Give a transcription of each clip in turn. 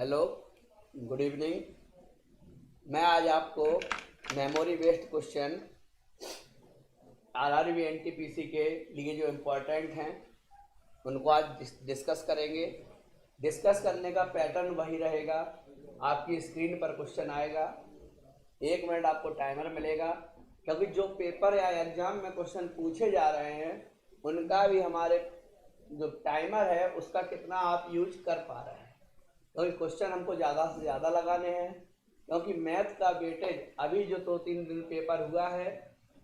Hello, good evening. मैं आज आपको memory based question RRB NTPC के लिए जो इम्पोर्टेंट हैं उनको आज डिस्कस करेंगे। डिस्कस करने का पैटर्न वही रहेगा। आपकी स्क्रीन पर क्वेश्चन आएगा, 1 मिनट आपको टाइमर मिलेगा, क्योंकि जो पेपर या एग्जाम में क्वेश्चन पूछे जा रहे हैं उनका भी हमारे जो टाइमर है उसका कितना आप यूज कर पा रहे हैं। तो क्वेश्चन हमको ज़्यादा से ज़्यादा लगाने हैं, क्योंकि मैथ का वेटेज अभी जो 2-3 दिन पेपर हुआ है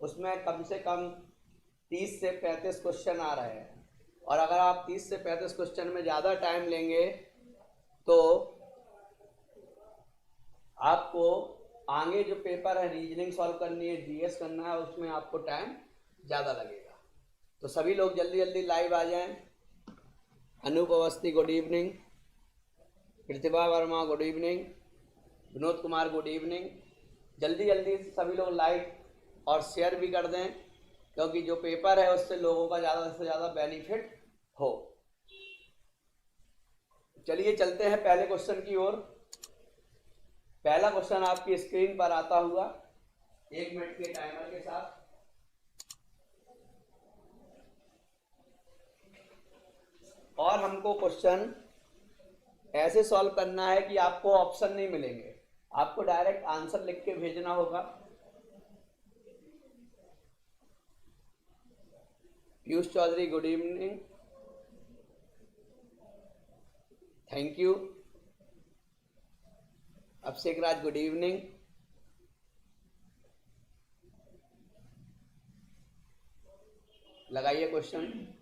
उसमें कम से कम 30 से 35 क्वेश्चन आ रहे हैं। और अगर आप 30 से 35 क्वेश्चन में ज़्यादा टाइम लेंगे तो आपको आगे जो पेपर है, रीजनिंग सॉल्व करनी है, जीएस करना है, उसमें आपको टाइम ज़्यादा लगेगा। तो सभी लोग जल्दी जल्दी लाइव आ जाएं। Anoop Awasthi good evening, Pratibha Verma good evening, Vinod Kumar good evening. जल्दी जल्दी सभी लोग लाइक और शेयर भी कर दें, क्योंकि जो पेपर है उससे लोगों का ज़्यादा से ज़्यादा बेनिफिट हो। चलिए चलते हैं पहले क्वेश्चन की ओर। पहला क्वेश्चन आपकी स्क्रीन पर आता हुआ 1 मिनट के टाइमर के साथ। और हमको क्वेश्चन ऐसे सॉल्व करना है कि आपको ऑप्शन नहीं मिलेंगे, आपको डायरेक्ट आंसर लिख के भेजना होगा। Piyush Chaudhary good evening, thank you. Abhishek Raj good evening. लगाइए क्वेश्चन।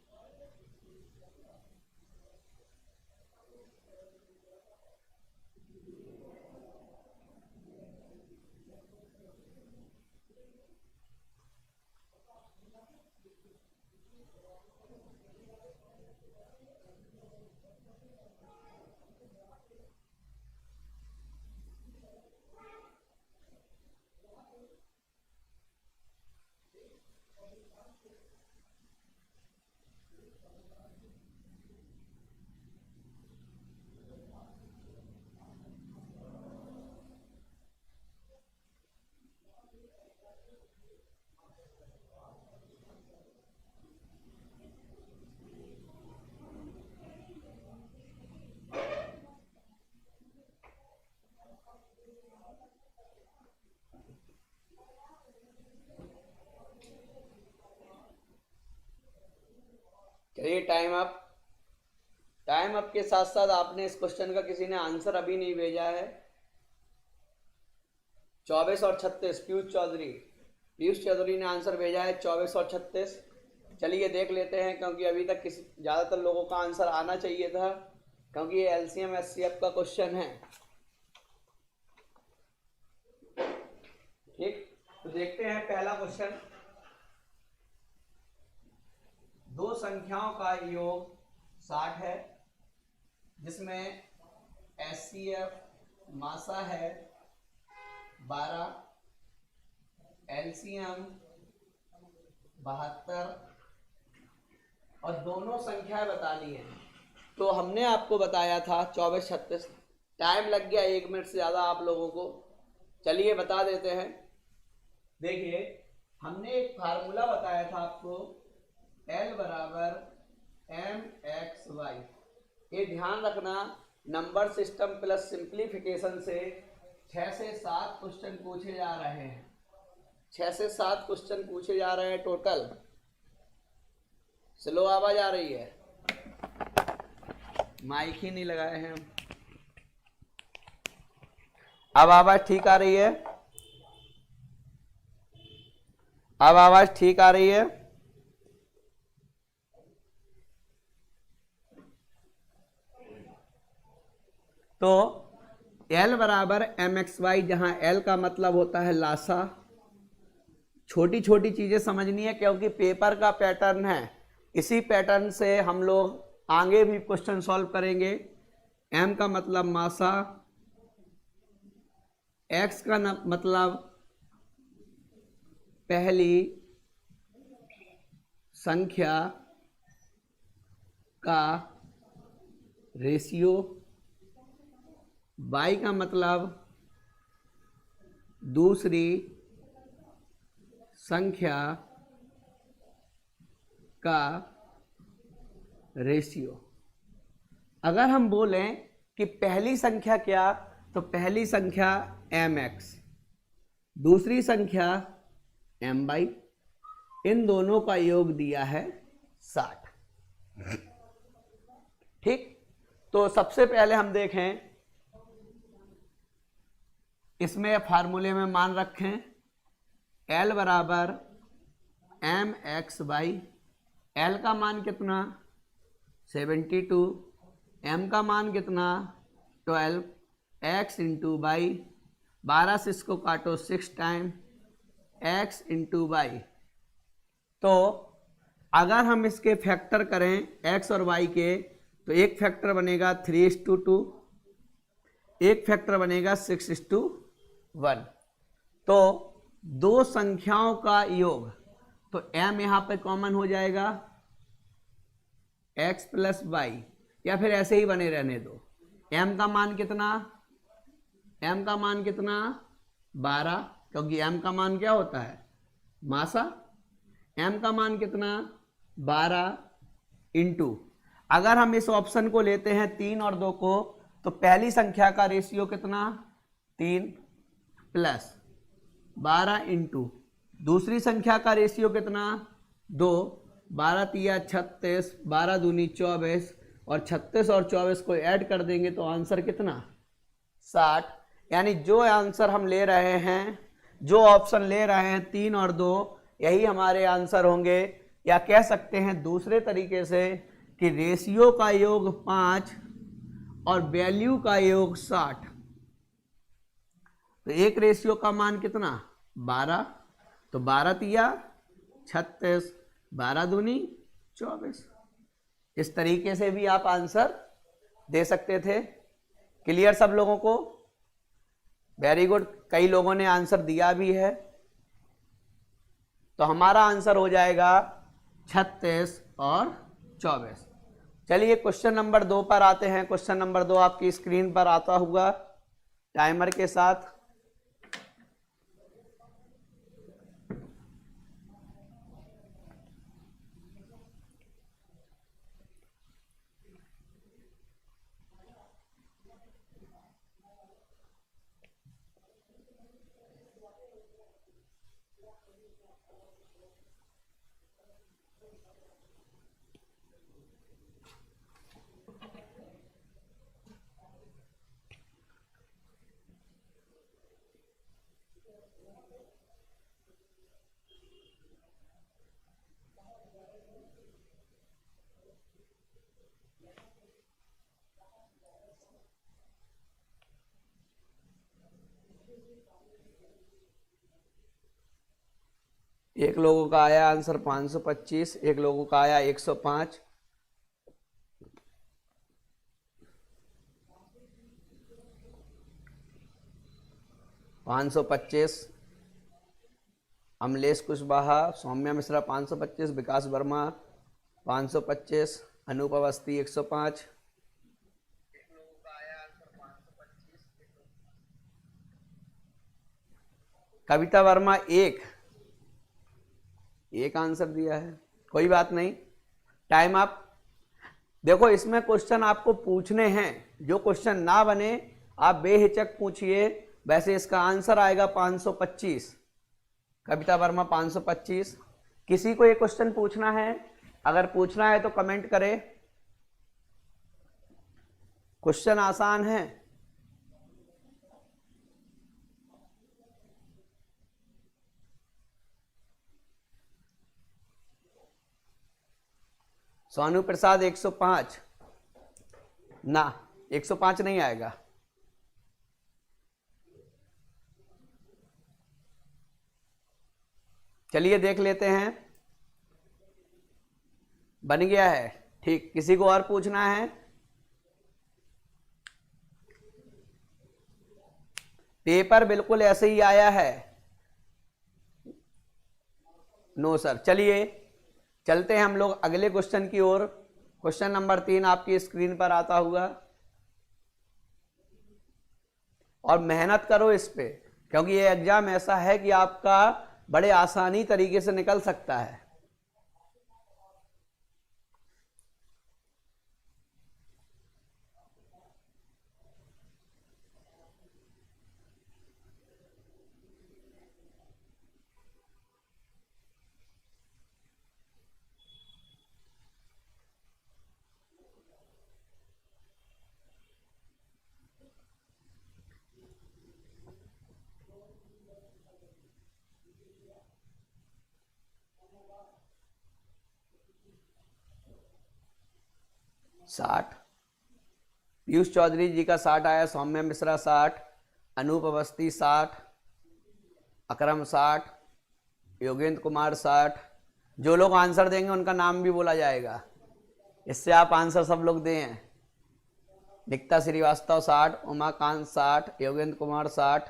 चलिए टाइम अप। टाइम अप के साथ साथ आपने इस क्वेश्चन का किसी ने आंसर अभी नहीं भेजा है। 24 और 36 पीयूष चौधरी ने आंसर भेजा है 24 और 36। चलिए देख लेते हैं, क्योंकि अभी तक ज़्यादातर लोगों का आंसर आना चाहिए था, क्योंकि ये एलसीएम एचसीएफ का क्वेश्चन है। ठीक, तो देखते हैं पहला क्वेश्चन। दो संख्याओं का योग 60 है, जिसमें एचसीएफ मासा है 12, एलसीएम 72 और दोनों संख्याएं बतानी है। तो हमने आपको बताया था 24-36। टाइम लग गया 1 मिनट से ज़्यादा आप लोगों को। चलिए बता देते हैं। देखिए, हमने एक फार्मूला बताया था आपको, L बराबर mxy। ये ध्यान रखना, नंबर सिस्टम प्लस सिंप्लीफिकेशन से 6 से 7 क्वेश्चन पूछे जा रहे हैं। 6 से 7 क्वेश्चन पूछे जा रहे हैं टोटल। स्लो आवाज आ रही है, माइक ही नहीं लगाए हैं हम। अब आवाज ठीक आ रही है? अब आवाज ठीक आ रही है? तो L बराबर mxy, जहां L का मतलब होता है लासा। छोटी छोटी चीजें समझनी है, क्योंकि पेपर का पैटर्न है। इसी पैटर्न से हम लोग आगे भी क्वेश्चन सॉल्व करेंगे। M का मतलब मासा, X का मतलब पहली संख्या का रेशियो, y का मतलब दूसरी संख्या का रेशियो। अगर हम बोलें कि पहली संख्या क्या, तो पहली संख्या mx, दूसरी संख्या my, इन दोनों का योग दिया है 60। ठीक, तो सबसे पहले हम देखें, इसमें फार्मूले में मान रखें L बराबर mx/, L का मान कितना 72, m का मान कितना 12, x इंटू बाई, 12 से इसको काटो 6 टाइम, x इंटू बाई। तो अगर हम इसके फैक्टर करें x और y के, तो एक फैक्टर बनेगा 3:2, एक फैक्टर बनेगा 6:1। तो दो संख्याओं का योग, तो m यहां पर कॉमन हो जाएगा, x प्लस वाई, या फिर ऐसे ही बने रहने दो। m का मान कितना, m का मान कितना 12, क्योंकि m का मान क्या होता है मासा। m का मान कितना 12 इंटू, अगर हम इस ऑप्शन को लेते हैं 3 और 2 को, तो पहली संख्या का रेशियो कितना 3 प्लस 12 इंटू दूसरी संख्या का रेशियो कितना 2, 12 तिया 36, 12 दूनी 24, और 36 और 24 को ऐड कर देंगे तो आंसर कितना 60। यानी जो आंसर हम ले रहे हैं, जो ऑप्शन ले रहे हैं 3 और 2, यही हमारे आंसर होंगे। या कह सकते हैं दूसरे तरीके से कि रेशियो का योग 5 और वैल्यू का योग 60। तो एक रेशियो का मान कितना 12, तो 12 तिया 36, 12 दूनी 24। इस तरीके से भी आप आंसर दे सकते थे। क्लियर सब लोगों को? वेरी गुड, कई लोगों ने आंसर दिया भी है। तो हमारा आंसर हो जाएगा 36 और 24। चलिए क्वेश्चन नंबर 2 पर आते हैं। क्वेश्चन नंबर 2 आपकी स्क्रीन पर आता होगा टाइमर के साथ। एक लोगों का आया आंसर 525, एक लोगों का आया 105। अमलेश कुशवाहा, सौम्या मिश्रा 525, विकास वर्मा 525, अनूप अवस्थी 105। कविता वर्मा एक आंसर दिया है, कोई बात नहीं। Time up. देखो इसमें क्वेश्चन आपको पूछने हैं, जो क्वेश्चन ना बने आप बेहिचक पूछिए। वैसे इसका आंसर आएगा 525। कविता वर्मा 525। किसी को ये क्वेश्चन पूछना है? अगर पूछना है तो कमेंट करें। क्वेश्चन आसान है। सोनू प्रसाद 105 ना, 105 नहीं आएगा। चलिए देख लेते हैं। बन गया है, ठीक। किसी को और पूछना है? पेपर बिल्कुल ऐसे ही आया है। No sir. चलिए चलते हैं हम लोग अगले क्वेश्चन की ओर। क्वेश्चन नंबर 3 आपकी स्क्रीन पर आता हुआ। और मेहनत करो इस पे, क्योंकि ये एग्जाम ऐसा है कि आपका बड़े आसानी तरीके से निकल सकता है। साठ, पीयूष चौधरी जी का 60 आया, सौम्य मिश्रा 60, अनूप अवस्थी 60, अकरम 60, योगेंद्र कुमार 60। जो लोग आंसर देंगे उनका नाम भी बोला जाएगा, इससे आप आंसर सब लोग दें। निकिता श्रीवास्तव 60, उमाकांत 60, योगेंद्र कुमार 60,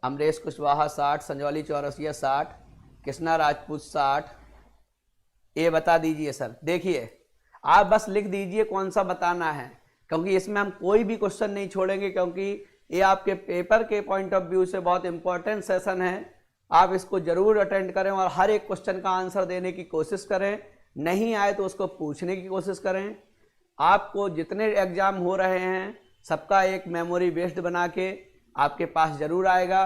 अमरेश कुशवाहा 60, संजौली चौरसिया 60, कृष्णा राजपूत 60। ये बता दीजिए सर। देखिए आप बस लिख दीजिए कौन सा बताना है, क्योंकि इसमें हम कोई भी क्वेश्चन नहीं छोड़ेंगे, क्योंकि ये आपके पेपर के पॉइंट ऑफ व्यू से बहुत इंपॉर्टेंट सेशन है। आप इसको जरूर अटेंड करें और हर एक क्वेश्चन का आंसर देने की कोशिश करें। नहीं आए तो उसको पूछने की कोशिश करें। आपको जितने एग्जाम हो रहे हैं सबका एक मेमोरी बेस्ड बना के आपके पास जरूर आएगा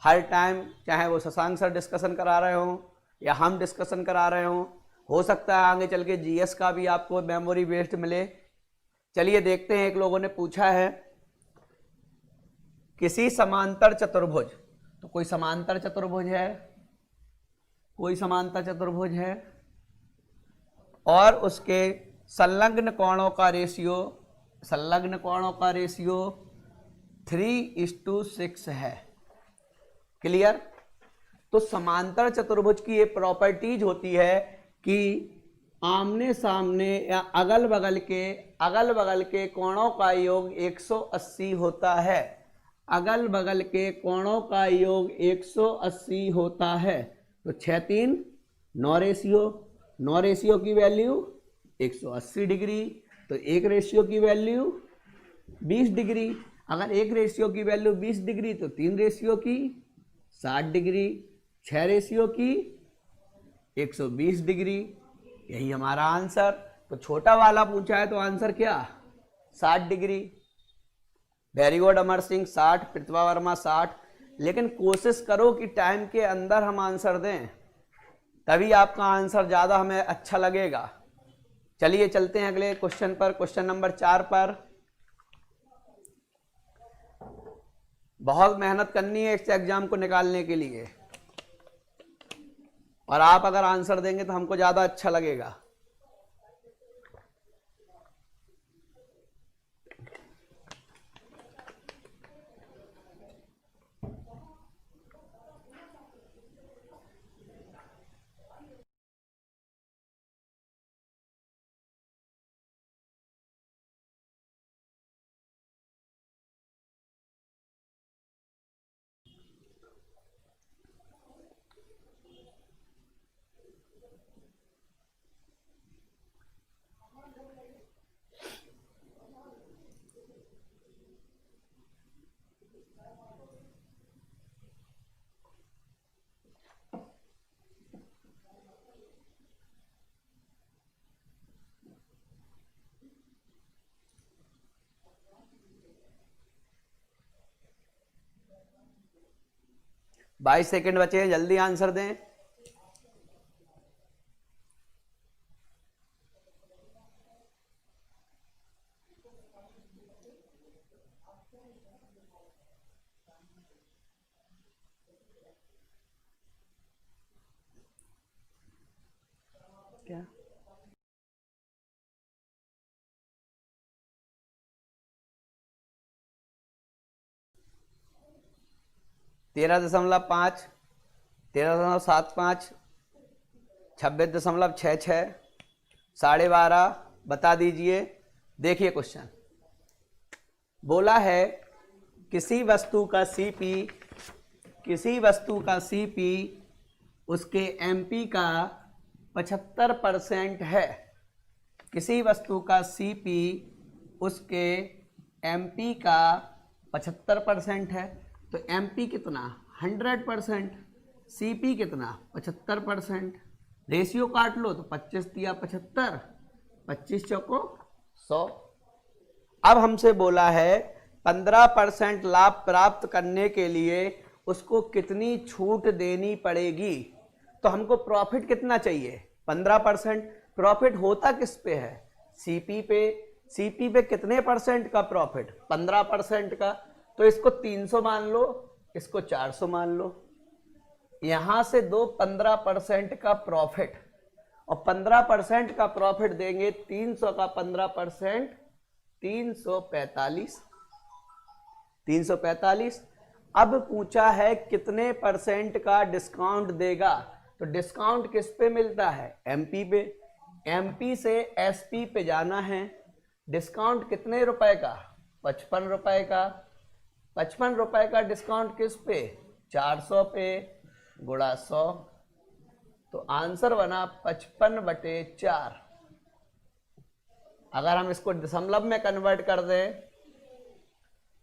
हर टाइम, चाहे वो शशांक सर डिस्कशन करा रहे हों या हम डिस्कशन करा रहे हों। हो सकता है आगे चल के जीएस का भी आपको मेमोरी बेस्ड मिले। चलिए देखते हैं, एक लोगों ने पूछा है किसी समांतर चतुर्भुज, तो कोई समांतर चतुर्भुज है, कोई समांतर चतुर्भुज है और उसके संलग्न कोणों का रेशियो, संलग्न कोणों का रेशियो 3:6 है। क्लियर? तो समांतर चतुर्भुज की ये प्रॉपर्टीज होती है कि आमने सामने या अगल बगल के कोणों का योग 180 होता है। अगल बगल के कोणों का योग 180 होता है। तो 6 3 9 रेशियो, 9 रेशियो की वैल्यू 180 डिग्री, तो एक रेशियो की वैल्यू 20 डिग्री। अगर एक रेशियो की वैल्यू 20 डिग्री तो 3 रेशियो की 60 डिग्री, 6 रेशियो की 120 डिग्री। यही हमारा आंसर। तो छोटा वाला पूछा है तो आंसर क्या? 60 degree. Very good Amar Singh 60, प्रतिभा वर्मा 60। लेकिन कोशिश करो कि टाइम के अंदर हम आंसर दें, तभी आपका आंसर ज़्यादा हमें अच्छा लगेगा। चलिए चलते हैं अगले क्वेश्चन पर, क्वेश्चन नंबर 4 पर। बहुत मेहनत करनी है इस एग्जाम को निकालने के लिए, और आप अगर आंसर देंगे तो हमको ज़्यादा अच्छा लगेगा। बाईस सेकेंड बचे हैं, जल्दी आंसर दें। क्या? 13.5, 13.75, 26.66, 12.5। बता दीजिए। देखिए क्वेश्चन बोला है किसी वस्तु का सीपी उसके एमपी का 75% है। किसी वस्तु का सीपी उसके एमपी का 75% है, तो एमपी कितना 100%, सीपी कितना 75%। रेशियो काट लो तो 25 दिया 75, 25 चौको 100। अब हमसे बोला है 15% लाभ प्राप्त करने के लिए उसको कितनी छूट देनी पड़ेगी। तो हमको प्रॉफिट कितना चाहिए 15%। प्रॉफिट होता किस पे है, सीपी पे। सीपी पे कितने परसेंट का प्रॉफिट, 15% का। तो इसको 300 मान लो, इसको 400 मान लो। यहां से दो 15% का प्रॉफिट, और 15% का प्रॉफिट देंगे 300 का 15%, 345। 345। अब पूछा है कितने परसेंट का डिस्काउंट देगा। तो डिस्काउंट किस पे मिलता है, एमपी पे। एमपी से एसपी पे जाना है। डिस्काउंट कितने रुपए का, 55 रुपए का। 55 रुपए का डिस्काउंट किस पे, 400 पे, गुणा 100। तो आंसर बना 55/4। अगर हम इसको दशमलव में कन्वर्ट कर दें,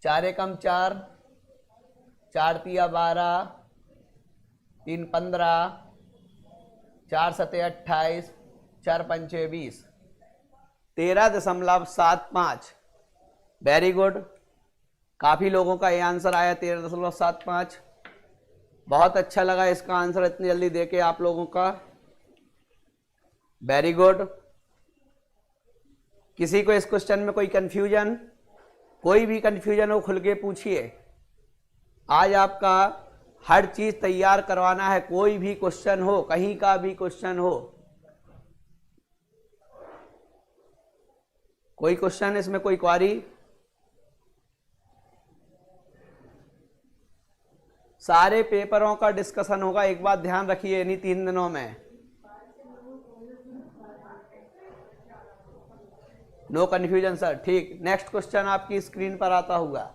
4 एकम 4, 4 तिया 12, 3 15, 4 सते 28, 4 पंचे 20, 13.75। वेरी गुड, काफी लोगों का ये आंसर आया 13.75। बहुत अच्छा लगा इसका आंसर इतनी जल्दी देके आप लोगों का, वेरी गुड। किसी को इस क्वेश्चन में कोई कंफ्यूजन, कोई भी कंफ्यूजन हो खुल के पूछिए। आज आपका हर चीज तैयार करवाना है, कोई भी क्वेश्चन हो, कहीं का भी क्वेश्चन हो। कोई क्वेश्चन इसमें, कोई क्वारी। सारे पेपरों का डिस्कशन होगा, एक बात ध्यान रखिए इन्हीं 3 दिनों में। नो कंफ्यूजन सर, ठीक। नेक्स्ट क्वेश्चन आपकी स्क्रीन पर आता होगा।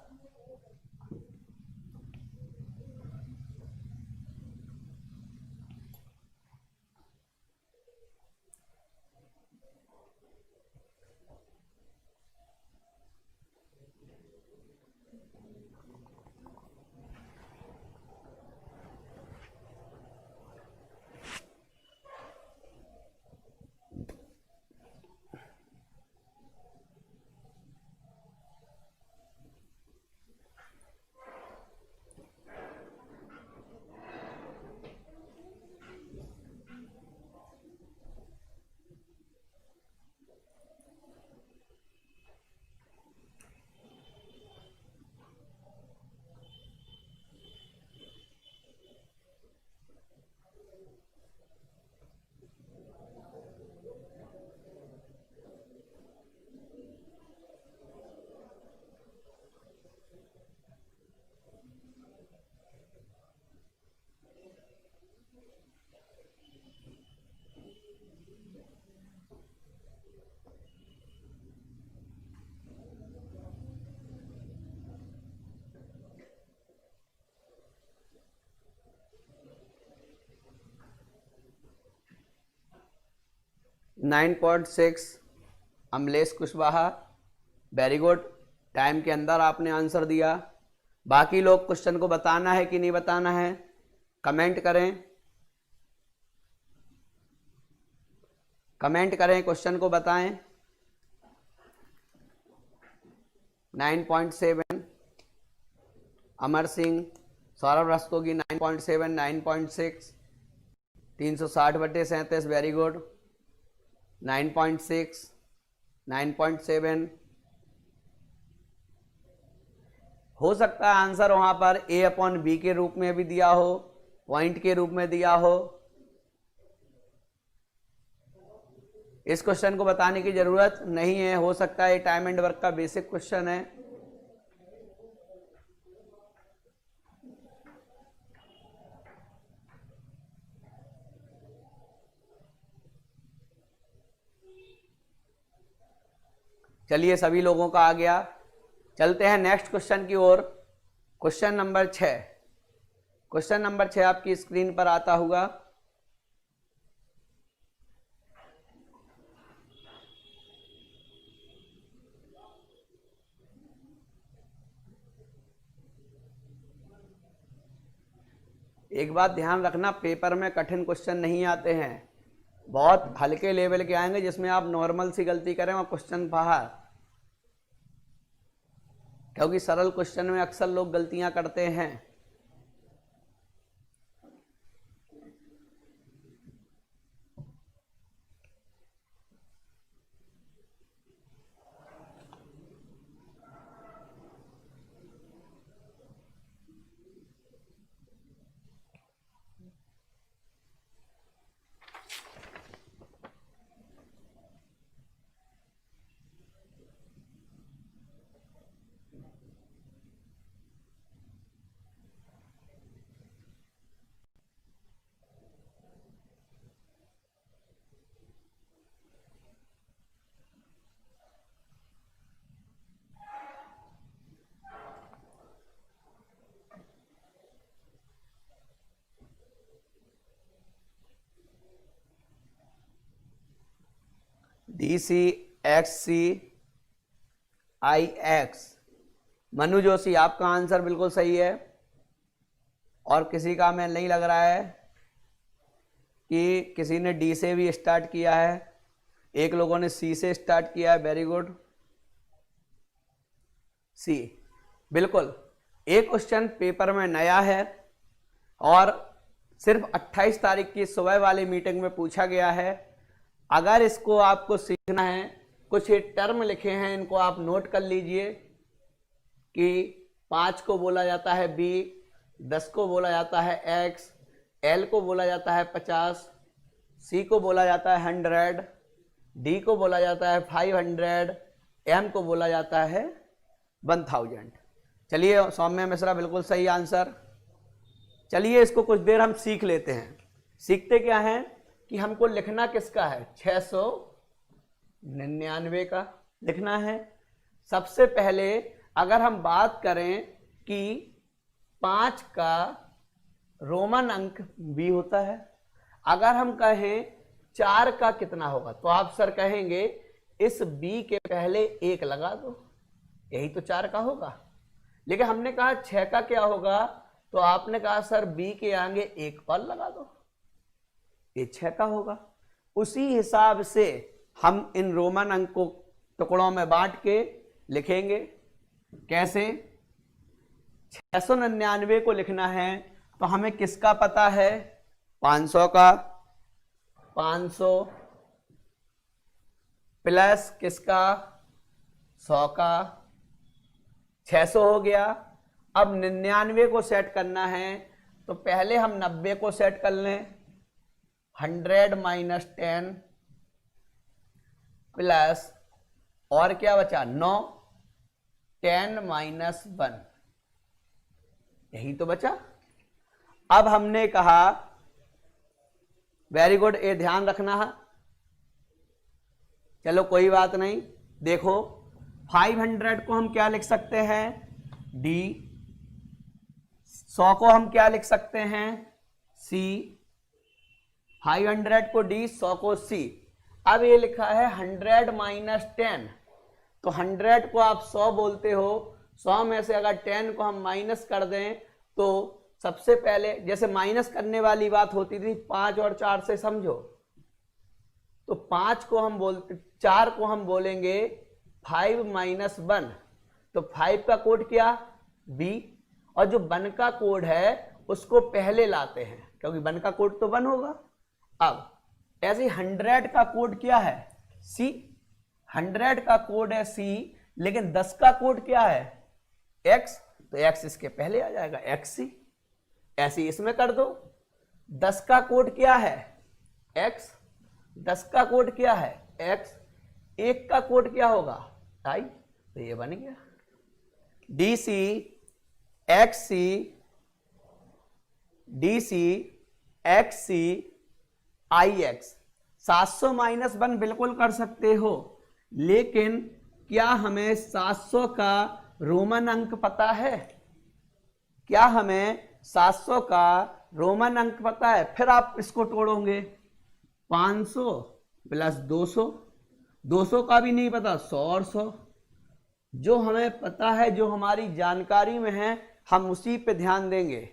Nine 9.6 Amlesh Kushwaha, very good. Time के अंदर आपने आंसर दिया। बाकी लोग क्वेश्चन को बताना है कि नहीं बताना है, कमेंट करें। कमेंट करें, क्वेश्चन को बताएं। 9.7 अमर सिंह, सौरभ रस्तोगी 9.7, 9.6, 360/37, वेरी गुड। 9.6, 9.7 हो सकता है आंसर वहां पर A/B के रूप में भी दिया हो, पॉइंट के रूप में दिया हो। इस क्वेश्चन को बताने की जरूरत नहीं है, हो सकता है टाइम एंड वर्क का बेसिक क्वेश्चन है। चलिए, सभी लोगों का आ गया। चलते हैं नेक्स्ट क्वेश्चन की ओर। Question number 6। क्वेश्चन नंबर 6 आपकी स्क्रीन पर आता होगा। एक बात ध्यान रखना, पेपर में कठिन क्वेश्चन नहीं आते हैं, बहुत हल्के लेवल के आएंगे जिसमें आप नॉर्मल सी गलती करें और क्वेश्चन बाहर, क्योंकि सरल क्वेश्चन में अक्सर लोग गलतियां करते हैं। DCXCIX। मनु जोशी आपका आंसर बिल्कुल सही है, और किसी का मैं नहीं लग रहा है कि किसी ने डी से भी स्टार्ट किया है, एक लोगों ने सी से स्टार्ट किया है, वेरी गुड, सी। बिल्कुल, एक क्वेश्चन पेपर में नया है और सिर्फ 28 तारीख की सुबह वाली मीटिंग में पूछा गया है। अगर इसको आपको सीखना है, कुछ ये टर्म लिखे हैं, इनको आप नोट कर लीजिए कि 5 को बोला जाता है बी, 10 को बोला जाता है एक्स, एल को बोला जाता है 50, सी को बोला जाता है 100, डी को बोला जाता है 500, एम को बोला जाता है 1000। चलिए सौम्य मिश्रा बिल्कुल सही आंसर। चलिए इसको कुछ देर हम सीख लेते हैं। सीखते क्या हैं कि हमको लिखना किसका है, 699 का लिखना है। सबसे पहले अगर हम बात करें कि 5 का रोमन अंक बी होता है, अगर हम कहें 4 का कितना होगा, तो आप सर कहेंगे इस बी के पहले 1 लगा दो, यही तो 4 का होगा। लेकिन हमने कहा 6 का क्या होगा, तो आपने कहा सर बी के आगे 1 और लगा दो, ये 6 का होगा। उसी हिसाब से हम इन रोमन अंक को टुकड़ों में बांट के लिखेंगे। कैसे? 699 को लिखना है तो हमें किसका पता है, 500 का, 500 प्लस किसका, 100 का, 600 हो गया। अब 99 को सेट करना है तो पहले हम 90 को सेट कर लें, 100 माइनस 10 प्लस और क्या बचा 9, 10 माइनस 1, यही तो बचा। अब हमने कहा वेरी गुड, ये ध्यान रखना है। चलो कोई बात नहीं, देखो 500 को हम क्या लिख सकते हैं, डी, 100 को हम क्या लिख सकते हैं, सी, 500 को डी, 100 को सी। अब ये लिखा है 100 माइनस 10, तो 100 को आप 100 बोलते हो, 100 में से अगर 10 को हम माइनस कर दें तो सबसे पहले जैसे माइनस करने वाली बात होती थी 5 और 4 से, समझो, तो 5 को हम बोलते, 4 को हम बोलेंगे 5 माइनस 1, तो 5 का कोड क्या, बी, और जो 1 का कोड है उसको पहले लाते हैं क्योंकि 1 का कोड तो 1 होगा। अब ऐसे 100 का कोड क्या है, सी, 100 का कोड है सी, लेकिन 10 का कोड क्या है, एक्स, तो एक्स इसके पहले आ जाएगा, एक्स सी। ऐसे इसमें कर दो। 10 का कोड क्या है, एक्स, 10 का कोड क्या है, एक्स, 1 का कोड क्या होगा, आई, तो ये बन गया डी सी एक्स सी, डी सी एक्स सी आई एक्स। 700 माइनस 1 बिल्कुल कर सकते हो, लेकिन क्या हमें 700 का रोमन अंक पता है, क्या हमें 700 का रोमन अंक पता है? फिर आप इसको तोड़ोगे, 500 प्लस 200, 200 का भी नहीं पता, 100 और 100। जो हमें पता है, जो हमारी जानकारी में है, हम उसी पे ध्यान देंगे।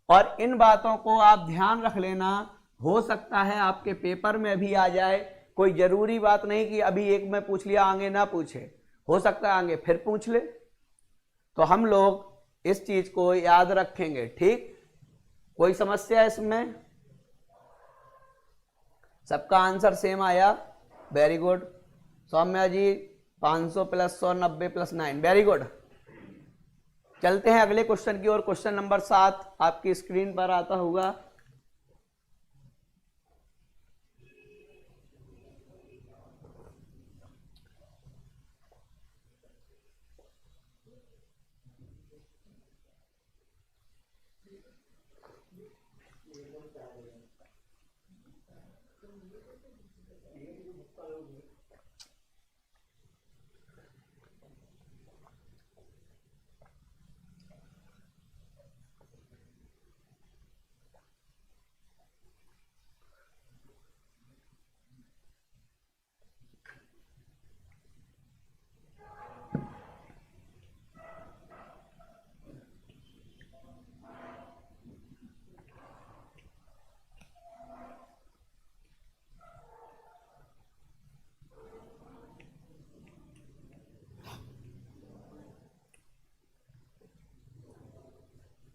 और इन बातों को आप ध्यान रख लेना, हो सकता है आपके पेपर में भी आ जाए, कोई जरूरी बात नहीं कि अभी एक में पूछ लिया आगे ना पूछे, हो सकता है आगे फिर पूछ ले। तो हम लोग इस चीज को याद रखेंगे, ठीक। कोई समस्या इसमें? सबका आंसर सेम आया, वेरी गुड। सौम्या जी 500 प्लस 100 90 प्लस 9, वेरी गुड। चलते हैं अगले क्वेश्चन की ओर। क्वेश्चन नंबर 7 आपकी स्क्रीन पर आता होगा।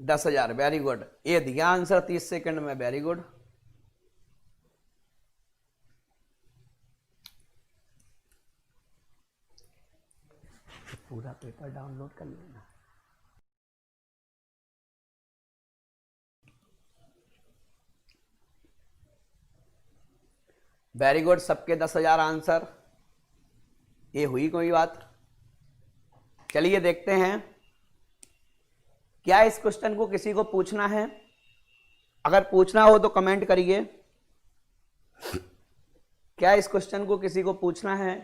दस हजार, वेरी गुड। ये दिया आंसर 30 सेकंड में, वेरी गुड। पूरा पेपर डाउनलोड कर लेना। वेरी गुड, सबके 10,000 आंसर। ये हुई कोई बात? चलिए देखते हैं, क्या इस क्वेश्चन को किसी को पूछना है? अगर पूछना हो तो कमेंट करिए। क्या इस क्वेश्चन को किसी को पूछना है?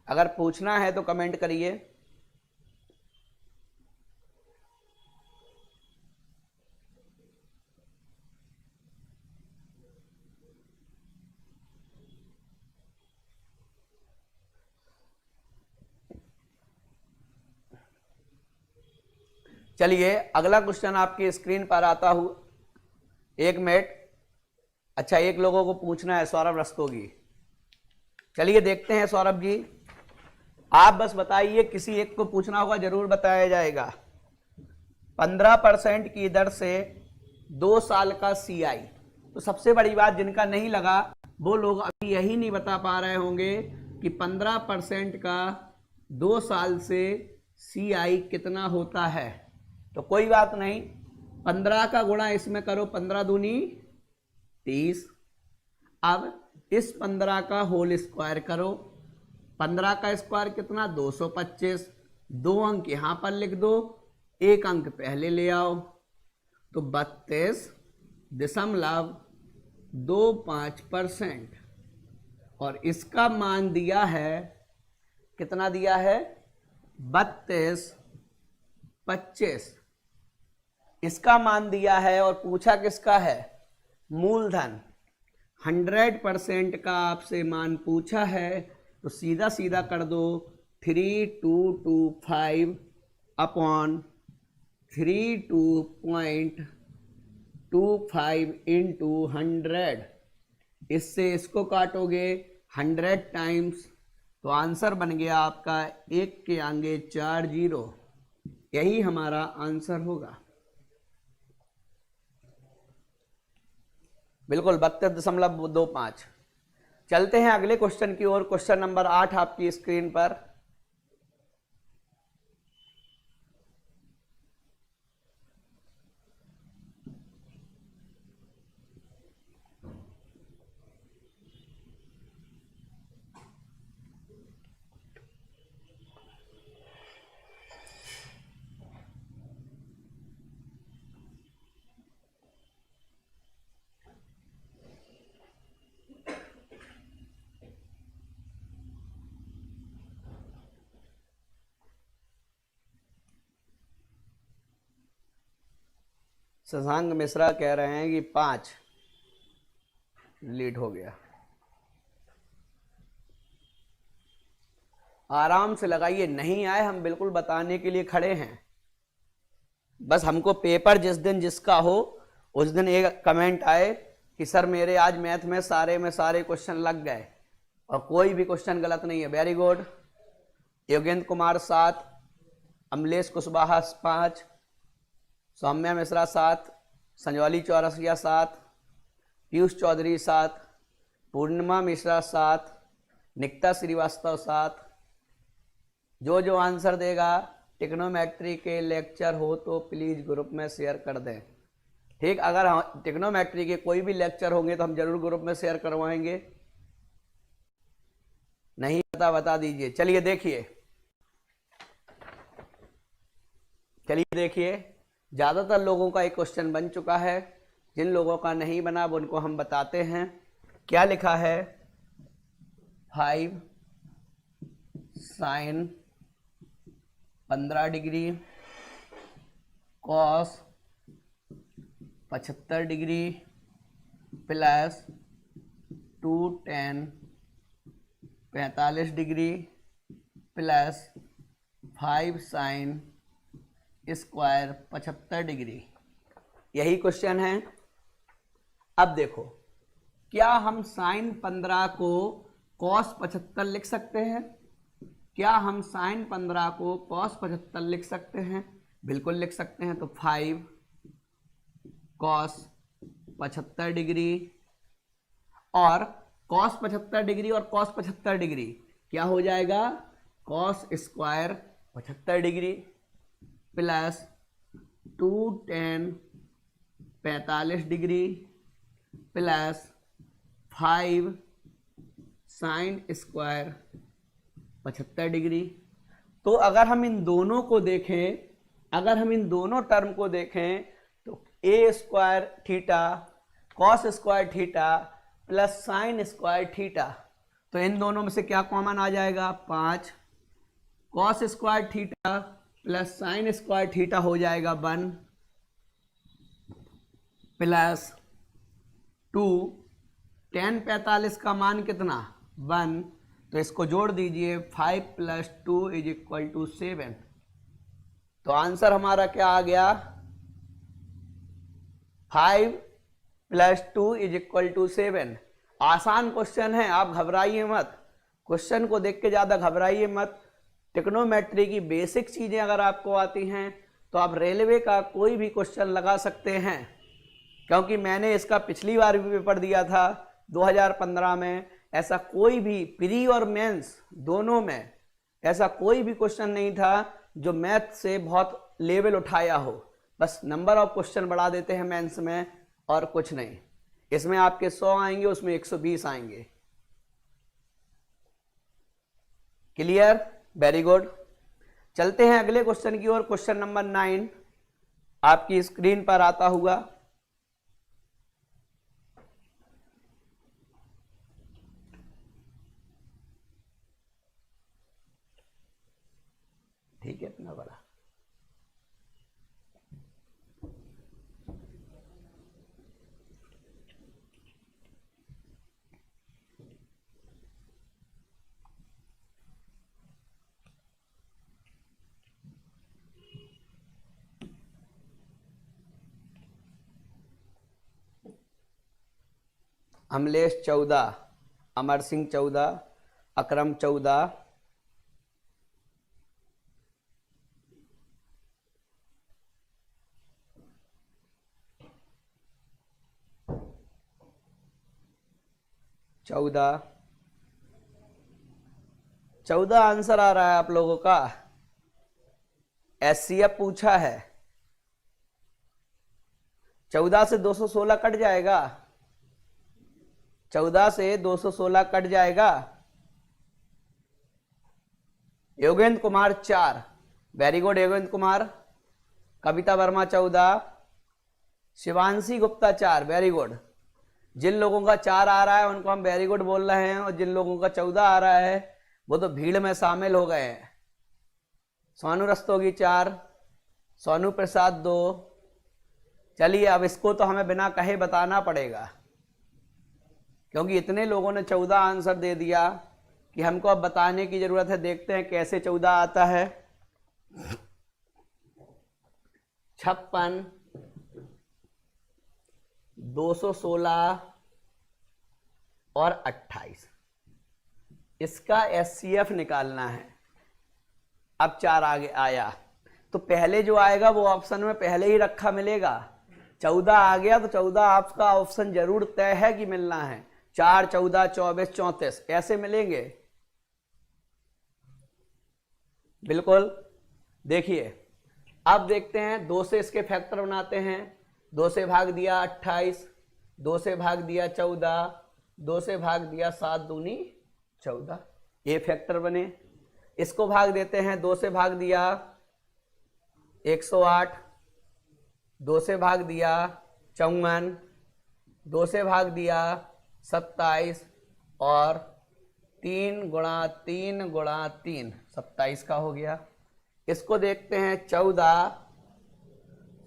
अगर पूछना है तो कमेंट करिए। चलिए अगला क्वेश्चन आपकी स्क्रीन पर आता हूं। एक मिनट। अच्छा, एक लोगों को पूछना है, सौरभ रस्तोगी। चलिए देखते हैं सौरभ जी, आप बस बताइए, किसी एक को पूछना होगा, जरूर बताया जाएगा। 15% की दर से 2 साल का CI। तो सबसे बड़ी बात, जिनका नहीं लगा वो लोग अभी यही नहीं बता पा रहे होंगे कि 15% का 2 साल से CI कितना होता है। तो कोई बात नहीं, 15 का गुणा इसमें करो, 15 दूनी 30। अब इस 15 का होल स्क्वायर करो। 15 का स्क्वायर कितना? 225। 2 अंक यहां पर लिख दो, 1 अंक पहले ले आओ, तो 32.25%। और इसका मान दिया है, कितना दिया है? 32.25। इसका मान दिया है और पूछा किसका है? मूलधन। 100% का आपसे मान पूछा है, तो सीधा सीधा कर दो 3225 अपॉन 32.25 इंटू 100। इससे इसको काटोगे 100 टाइम्स, तो आंसर बन गया आपका 1 के आगे 4 जीरो। यही हमारा आंसर होगा। बिल्कुल 32.25। चलते हैं अगले क्वेश्चन की ओर। क्वेश्चन नंबर 8 आपकी स्क्रीन पर। शशांक मिश्रा कह रहे हैं कि 5 लेट हो गया। आराम से लगाइए, नहीं आए हम बिल्कुल बताने के लिए खड़े हैं। बस हमको पेपर जिस दिन जिसका हो उस दिन एक कमेंट आए कि सर मेरे आज मैथ में सारे क्वेश्चन लग गए और कोई भी क्वेश्चन गलत नहीं है। Very good. योगेंद्र कुमार 7, अमलेश कुशवाहा 5, सौम्या मिश्रा 7, संजवाली चौरसिया 7, पीयूष चौधरी 7, पूर्णिमा मिश्रा 7, निकिता श्रीवास्तव 7। जो आंसर देगा टिग्नोमेट्री के लेक्चर हो तो प्लीज ग्रुप में शेयर कर दें। ठीक, अगर टिग्नोमेट्री के कोई भी लेक्चर होंगे तो हम जरूर ग्रुप में शेयर करवाएंगे। नहीं पता बता दीजिए। चलिए देखिए ज्यादातर लोगों का एक क्वेश्चन बन चुका है, जिन लोगों का नहीं बना वो उनको हम बताते हैं। क्या लिखा है? 5 sin 15 degree cos 75 degree plus 2 tan 45 degree plus 5 sin square 75 degree. यही क्वेश्चन है। अब देखो, क्या हम साइन 15 को cos 75 लिख सकते हैं? क्या हम साइन 15 को cos 75 लिख सकते हैं? बिल्कुल लिख सकते हैं। तो 5 cos 75 डिग्री और cos 75 डिग्री और cos 75 डिग्री क्या हो जाएगा? cos square 75 degree plus 2 tan 45 degree plus 5 sine square 75 degree. तो अगर हम इन दोनों को देखें, अगर हम इन दोनों टर्म को देखें तो a square theta cos square theta plus sine square theta, तो इन दोनों में से क्या कॉमन आ जाएगा? 5 cos square theta plus sine square theta हो जाएगा 1 प्लस 2 tan 45 का मान कितना? 1, तो इसको जोड़ दीजिए 5 + 2 = 7। तो आंसर हमारा क्या आ गया? 5 + 2 = 7। आसान क्वेश्चन है, आप घबराइए मत। क्वेश्चन को देख के ज्यादा घबराइए मत। टिग्नोमेट्री की बेसिक चीजें अगर आपको आती हैं तो आप रेलवे का कोई भी क्वेश्चन लगा सकते हैं, क्योंकि मैंने इसका पिछली बार भी पेपर दिया था 2015 में। ऐसा कोई भी प्री और मेंस दोनों में ऐसा कोई भी क्वेश्चन नहीं था जो मैथ से बहुत लेवल उठाया हो। बस नंबर ऑफ क्वेश्चन बढ़ा देते हैं मेंस में और कुछ नहीं। इसमें आपके 100 आएंगे, उसमें 120 आएंगे। क्लियर? Very good. चलते हैं अगले क्वेश्चन की ओर। क्वेश्चन नंबर 9 आपकी स्क्रीन पर आता हुआ। ठीक है, इतना बड़ा। अमलेश 14, अमर सिंह 14, अकरम 14, चौदह आंसर आ रहा है आप लोगों का। एससीएफ पूछा है। 14 से 216 कट जाएगा। 14 से 216 कट जाएगा। Yogendra Kumar 4, very good Yogendra Kumar. Kavita Verma 14, Shivanshi Gupta 4, very good. जिन लोगों का 4 आ रहा है उनको हम वेरी गुड बोल रहे हैं, और जिन लोगों का 14 आ रहा है वो तो भीड़ में शामिल हो गए हैं। सोनू रस्तोगी 4, सोनू प्रसाद 2। चलिए, अब इसको तो हमें बिना कहे बताना पड़ेगा, क्योंकि इतने लोगों ने 14 आंसर दे दिया कि हमको अब बताने की जरूरत है। देखते हैं कैसे 14 आता है। 56, 216 और 28, इसका एचसीएफ निकालना है। अब 4 आगे आया तो पहले जो आएगा वो ऑप्शन में पहले ही रखा मिलेगा। 14 आ गया तो 14 आपका ऑप्शन जरूर तय है कि मिलना है। 4, 14, 24, 34 ऐसे मिलेंगे बिल्कुल। देखिए अब देखते हैं 2 से इसके फैक्टर बनाते हैं। 2 से भाग दिया 28, 2 से भाग दिया 14, 2 से भाग दिया 7 दूनी 14, ये फैक्टर बने। इसको भाग देते हैं, 2 से भाग दिया 108, 2 से भाग दिया 54, 2 से भाग दिया 27 और 3 गुणा 3 गुणा 3 27 का हो गया। इसको देखते हैं 14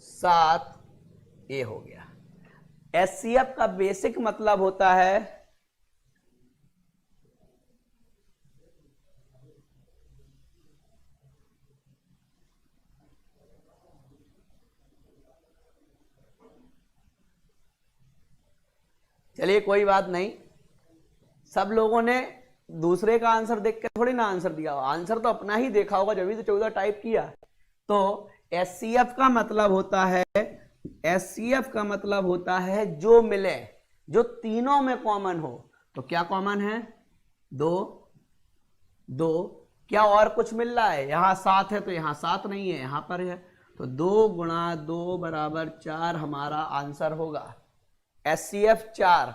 7 ये हो गया। एचसीएफ का बेसिक मतलब होता है चलिए कोई बात नहीं, सब लोगों ने दूसरे का आंसर देख के थोड़ी ना आंसर दिया, आंसर तो अपना ही देखा होगा जब भी तो 14 टाइप किया। तो एचसीएफ का मतलब होता है, एचसीएफ का मतलब होता है जो मिले, जो तीनों में कॉमन हो। तो क्या कॉमन है? 2 2, क्या और कुछ मिल रहा है? यहां 7 है तो यहां 7 नहीं है, यहां पर है। तो 2 गुणा 2 बराबर 4 हमारा आंसर होगा। एचसीएफ 4।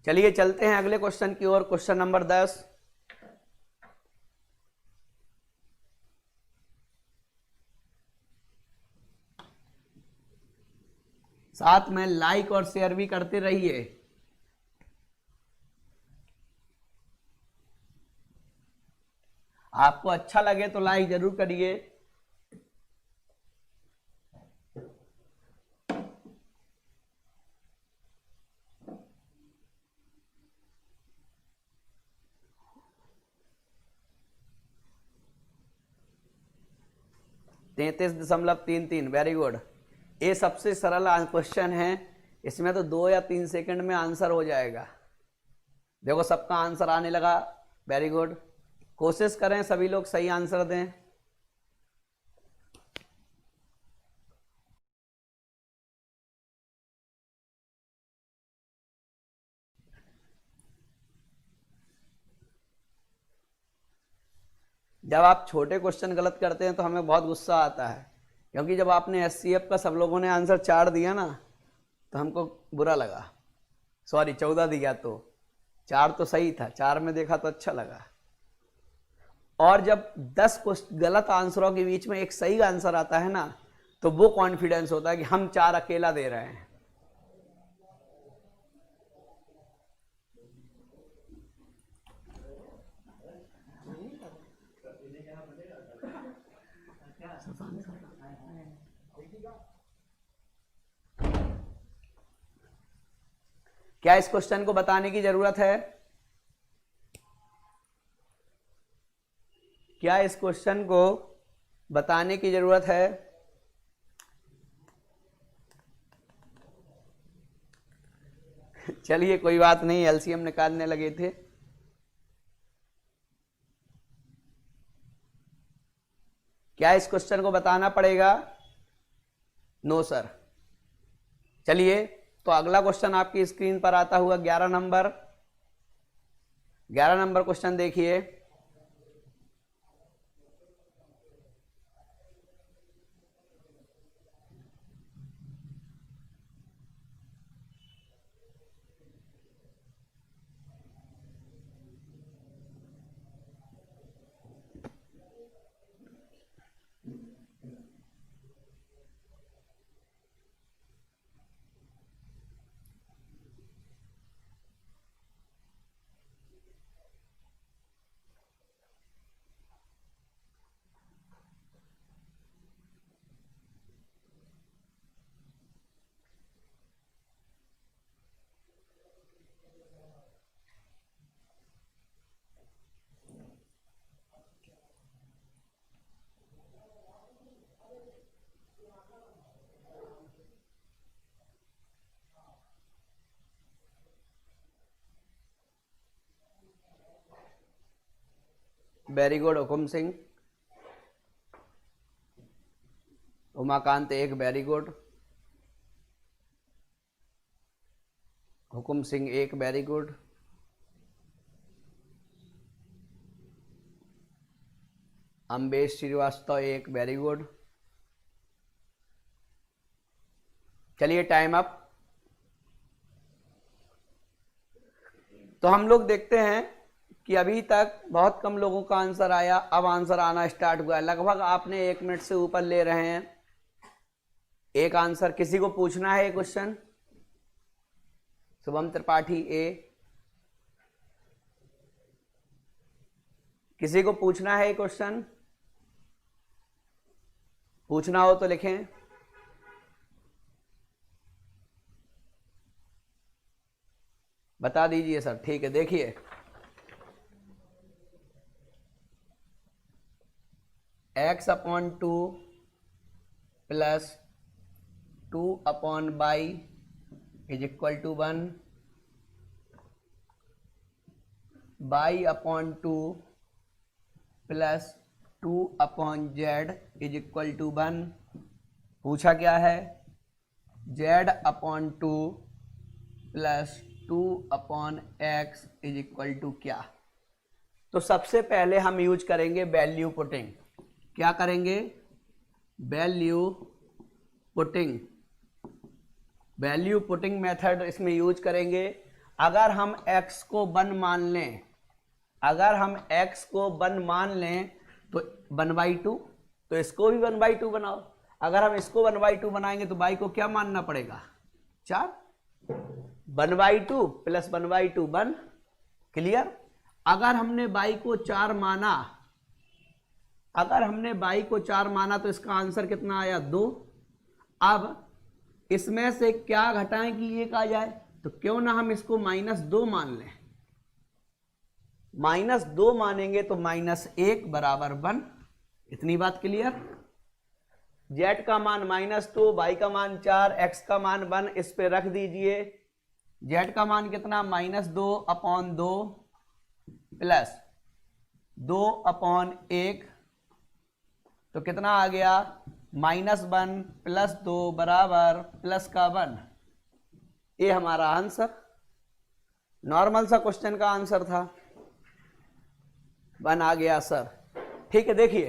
चलिए चलते हैं अगले क्वेश्चन की ओर। Question number 10। साथ में लाइक और शेयर भी करते रहिए। आपको अच्छा लगे तो लाइक जरूर करिए। (33.33) वेरी गुड। ये सबसे सरल क्वेश्चन है, इसमें तो 2 या 3 सेकंड में आंसर हो जाएगा। देखो सबका आंसर आने लगा, वेरी गुड। कोशिश करें सभी लोग सही आंसर दें। जब आप छोटे क्वेश्चन गलत करते हैं तो हमें बहुत गुस्सा आता है, क्योंकि जब आपने एचसीएफ का सब लोगों ने आंसर 4 दिया ना तो हमको बुरा लगा। सॉरी 14 दिया तो 4 तो सही था, 4 में देखा तो अच्छा लगा। और जब 10 गलत आंसरों के बीच में एक सही आंसर आता है ना तो वो कॉन्फिडेंस होता है कि हम 4 अकेला दे रहे हैं। क्या इस क्वेश्चन को बताने की जरूरत है? क्या इस क्वेश्चन को बताने की जरूरत है? चलिए कोई बात नहीं, एलसीएम निकालने लगे थे। क्या इस क्वेश्चन को बताना पड़ेगा? No sir. चलिए तो अगला क्वेश्चन आपकी स्क्रीन पर आता हुआ 11 नंबर क्वेश्चन देखिए। Very good Hukum Singh. Umakant 1 very good. Hukum Singh 1 very good. Ambesh Srivastava 1 very good. चलिए टाइम अप। तो हम लोग देखते हैं कि अभी तक बहुत कम लोगों का आंसर आया, अब आंसर आना स्टार्ट हुआ है। लगभग आपने 1 मिनट से ऊपर ले रहे हैं एक आंसर। किसी को पूछना है क्वेश्चन? शुभम त्रिपाठी ए, किसी को पूछना है क्वेश्चन? पूछना हो तो लिखें। बता दीजिए सर। ठीक है, देखिए x/2 plus 2/y is equal to 1, y/2 plus 2/z is equal to 1। पूछा क्या है? z/2 plus 2/x is equal to क्या? तो सबसे पहले हम यूज करेंगे वैल्यू पुटिंग। क्या करेंगे? Value putting. Value putting method इसमें यूज करेंगे। अगर हम x को 1 मान लें, अगर हम x को 1 मान लें तो 1/2, तो इसको भी 1/2 बनाओ। अगर हम इसको 1/2 बनाएंगे तो y को क्या मानना पड़ेगा? 4। 1/2 प्लस 1/2 1। क्लियर? अगर हमने y को 4 माना, अगर हमने y को 4 माना तो इसका आंसर कितना आया? 2। अब इसमें से क्या घटाएं कि 1 आ जाए? तो क्यों ना हम इसको -2 मान लें। -2 मानेंगे तो -1 बराबर 1। इतनी बात क्लियर? z का मान -2, y का मान 4, x का मान 1, इस पे रख दीजिए। z का मान कितना? -2/2 प्लस 2/1, तो कितना आ गया? -1 प्लस 2 बराबर प्लस का 1। ये हमारा आंसर, नॉर्मल सा क्वेश्चन का आंसर था। 1 आ गया सर। ठीक है, देखिए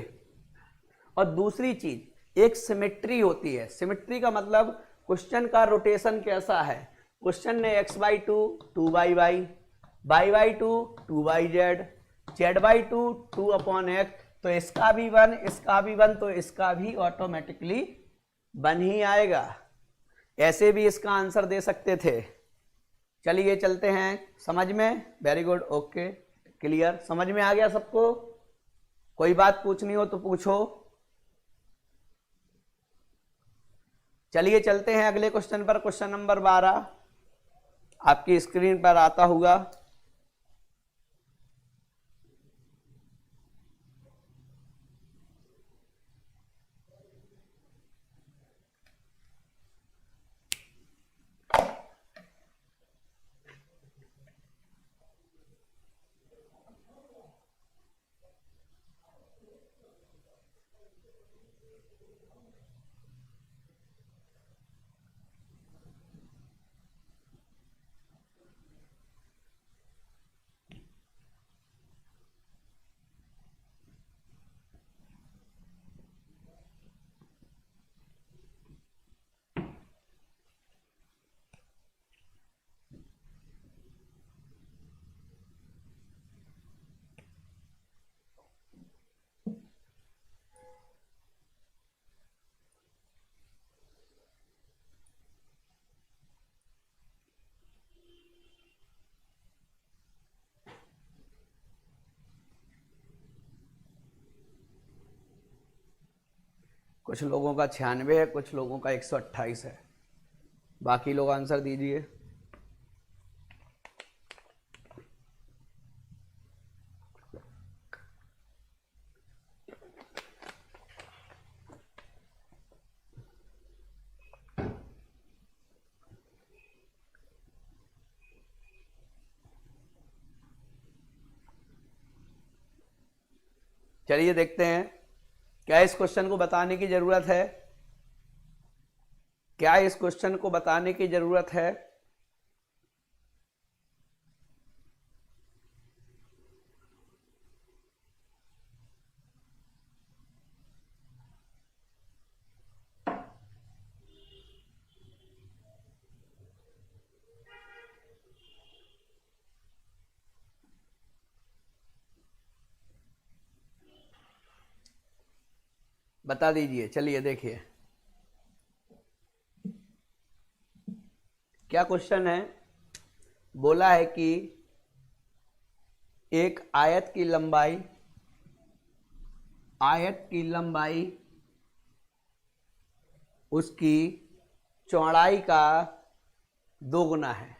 और दूसरी चीज एक सिमेट्री होती है। सिमेट्री का मतलब क्वेश्चन का रोटेशन कैसा है। क्वेश्चन ने x/2 2y/y, y/2 2yz, z/2 2/x, तो इसका भी 1, इसका भी 1, तो इसका भी ऑटोमेटिकली 1 ही आएगा। ऐसे भी इसका आंसर दे सकते थे। चलिए चलते हैं। समझ में? वेरी गुड, ओके, क्लियर, समझ में आ गया सबको? कोई बात पूछनी हो तो पूछो। चलिए चलते हैं अगले क्वेश्चन पर। क्वेश्चन नंबर 12 आपकी स्क्रीन पर आता होगा। कुछ लोगों का 96 है, कुछ लोगों का 128 है। बाकी लोग आंसर दीजिए। चलिए देखते हैं, क्या इस क्वेश्चन को बताने की जरूरत है? क्या इस क्वेश्चन को बताने की जरूरत है? बता दीजिए। चलिए देखिए क्या क्वेश्चन है। बोला है कि एक आयत की लंबाई उसकी चौड़ाई का 2 गुना है।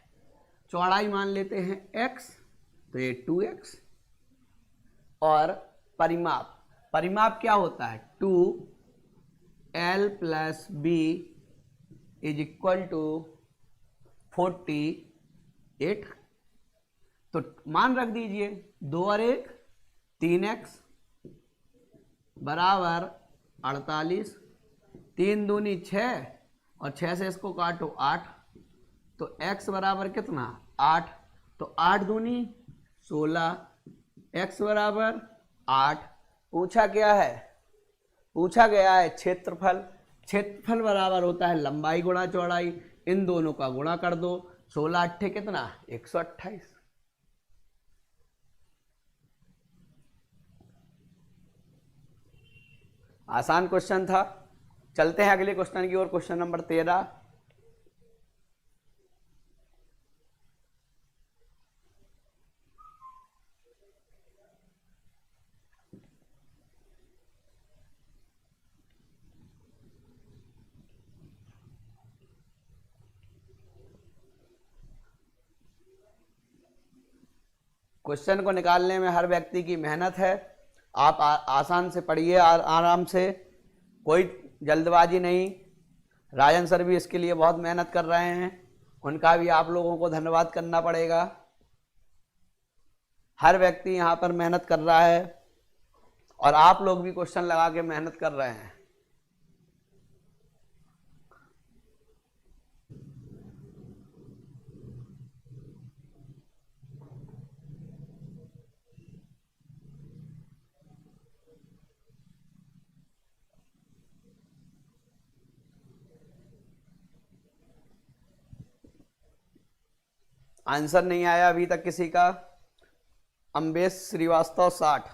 चौड़ाई मान लेते हैं x, तो ये 2x। और परिमाप क्या होता है? 2l + b = 48। तो मान रख दीजिए 2 और 1 3x बराबर 48। 3 दूनी 6 और 6 से इसको काटो 8, तो x बराबर कितना? 8। तो 8 दूनी 16, x बराबर 8। पूछा क्या है? पूछा गया है क्षेत्रफल। क्षेत्रफल बराबर होता है लंबाई गुणा चौड़ाई, इन दोनों का गुणा कर दो। 16 अट्ठे कितना? 128। आसान क्वेश्चन था। चलते हैं अगले क्वेश्चन की ओर। Question number 13। क्वेश्चन को निकालने में हर व्यक्ति की मेहनत है। आप आसान से पढ़िए, आराम से, कोई जल्दबाजी नहीं। राजन सर भी इसके लिए बहुत मेहनत कर रहे हैं, उनका भी आप लोगों को धन्यवाद करना पड़ेगा। हर व्यक्ति यहाँ पर मेहनत कर रहा है और आप लोग भी क्वेश्चन लगा के मेहनत कर रहे हैं। आंसर नहीं आया अभी तक किसी का? अम्बेश श्रीवास्तव 60।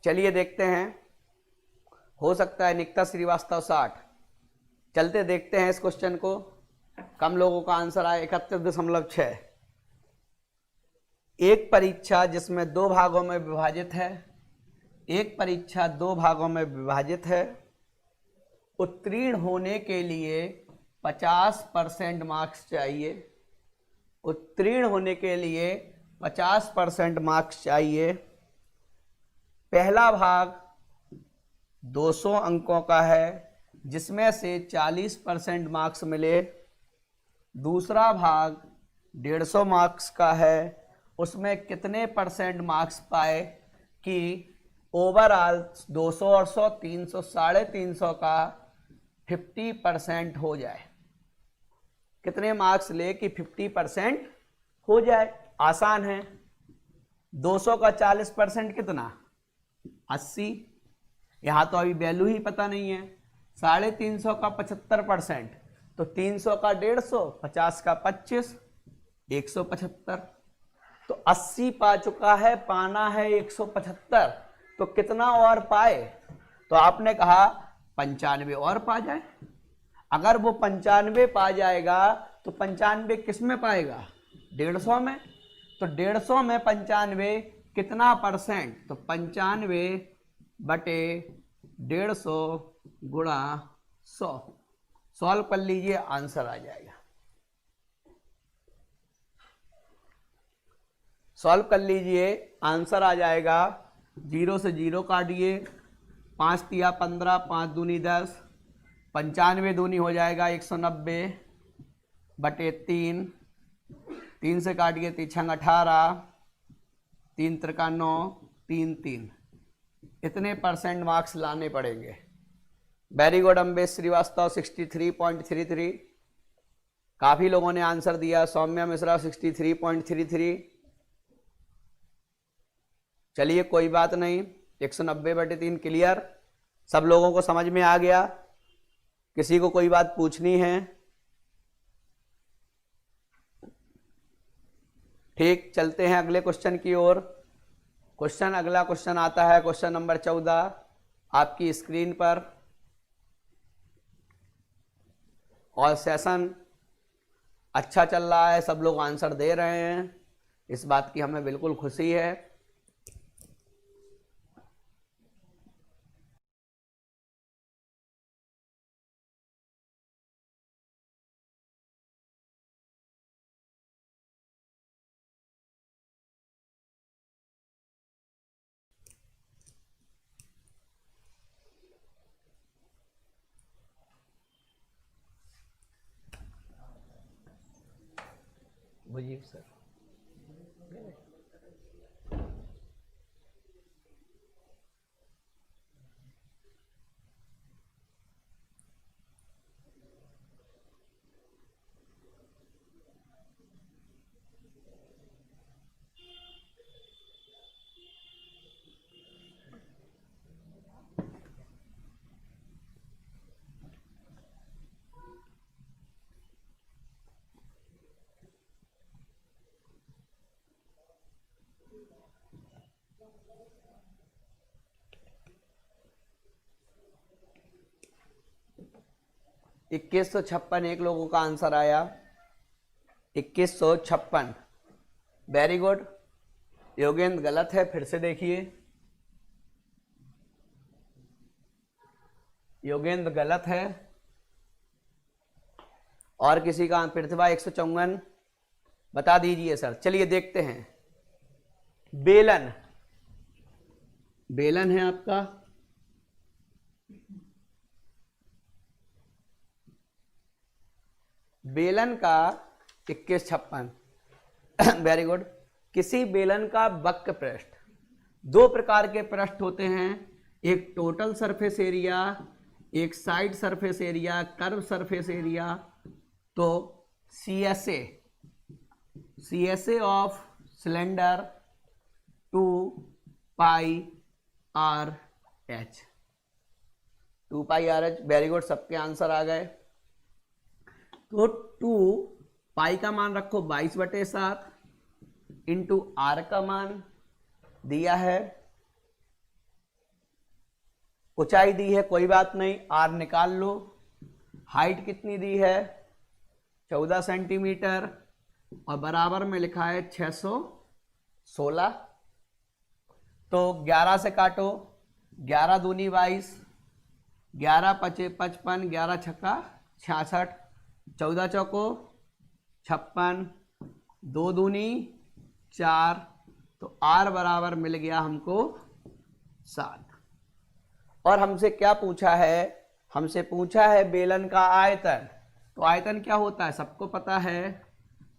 चलिए देखते हैं, हो सकता है निकिता श्रीवास्तव 60। चलते देखते हैं इस क्वेश्चन को। कम लोगों का आंसर आया 31.6। एक परीक्षा जिसमें 2 भागों में विभाजित है, एक परीक्षा 2 भागों में विभाजित है, उत्तीर्ण होने के लिए 50% मार्क्स चाहिए। उत्तीर्ण होने के लिए 50% मार्क्स चाहिए। पहला भाग 200 अंकों का है जिसमें से 40% मार्क्स मिले। दूसरा भाग 150 मार्क्स का है, उसमें कितने परसेंट मार्क्स पाए कि ओवरऑल 200 और 100 300 350 का 50% हो जाए। कितने मार्क्स ले कि 50% हो जाए? आसान है। 200 का 40% कितना? 80। यहां तो अभी वैल्यू ही पता नहीं है। 350 का 75%, तो 300 का 150, 50 का 25, 175। तो 80 पा चुका है, पाना है 175। तो कितना और पाए? तो आपने कहा 95 और पा जाए। अगर वो 95 पा जाएगा तो 95 किस में पाएगा? 150 में। तो 150 में 95 कितना परसेंट? तो 95/150 गुणा 100। सॉल्व कर लीजिए, आंसर आ जाएगा। सॉल्व कर लीजिए, आंसर आ जाएगा। 0 से 0 काटिए, 5 तिया 15, 5 दूनी 10, 95 दूनी हो जाएगा 190/3। 3 से काटिए 3 छंग 18, 3 त्रिका 9, 3 3, इतने % मार्क्स लाने पड़ेंगे। वेरी गुड अम्बेश श्रीवास्तव 63.33, काफी लोगों ने आंसर दिया। सौम्या मिश्रा 63.33। चलिए कोई बात नहीं, 190/3 क्लियर, सब लोगों को समझ में आ गया। किसी को कोई बात पूछनी है? ठीक, चलते हैं अगले क्वेश्चन की ओर। अगला क्वेश्चन आता है क्वेश्चन नंबर 14 आपकी स्क्रीन पर, और सेशन अच्छा चल रहा है, सब लोग आंसर दे रहे हैं, इस बात की हमें बिल्कुल खुशी है। मुझे सर 2156 एक लोगों का आंसर आया, 2156। Very good. योगेंद्र गलत है, फिर से देखिए, योगेंद्र गलत है। और किसी का प्रतिभा 154 बता दीजिए सर। चलिए देखते हैं। बेलन, बेलन है आपका, बेलन का 2156। Very good. किसी बेलन का वक्र पृष्ठ, दो प्रकार के पृष्ठ होते हैं, एक टोटल सरफेस एरिया, एक side surface area, curve surface area. तो CSA of cylinder 2πRH, 2πRH। Very good, सबके आंसर आ गए। तो 2 पाई का मान रखो 22/7 इंटू आर का मान दिया है, ऊंचाई दी है, कोई बात नहीं, आर निकाल लो। हाइट कितनी दी है 14 सेंटीमीटर, और बराबर में लिखा है 616। तो 11 से काटो, 11 दूनी 22, 11 पचे 55, 11 छक्का 66, 14 चौको 56, 2 दूनी 4, तो आर बराबर मिल गया हमको 7। और हमसे क्या पूछा है, हमसे पूछा है बेलन का आयतन। तो आयतन क्या होता है सबको पता है,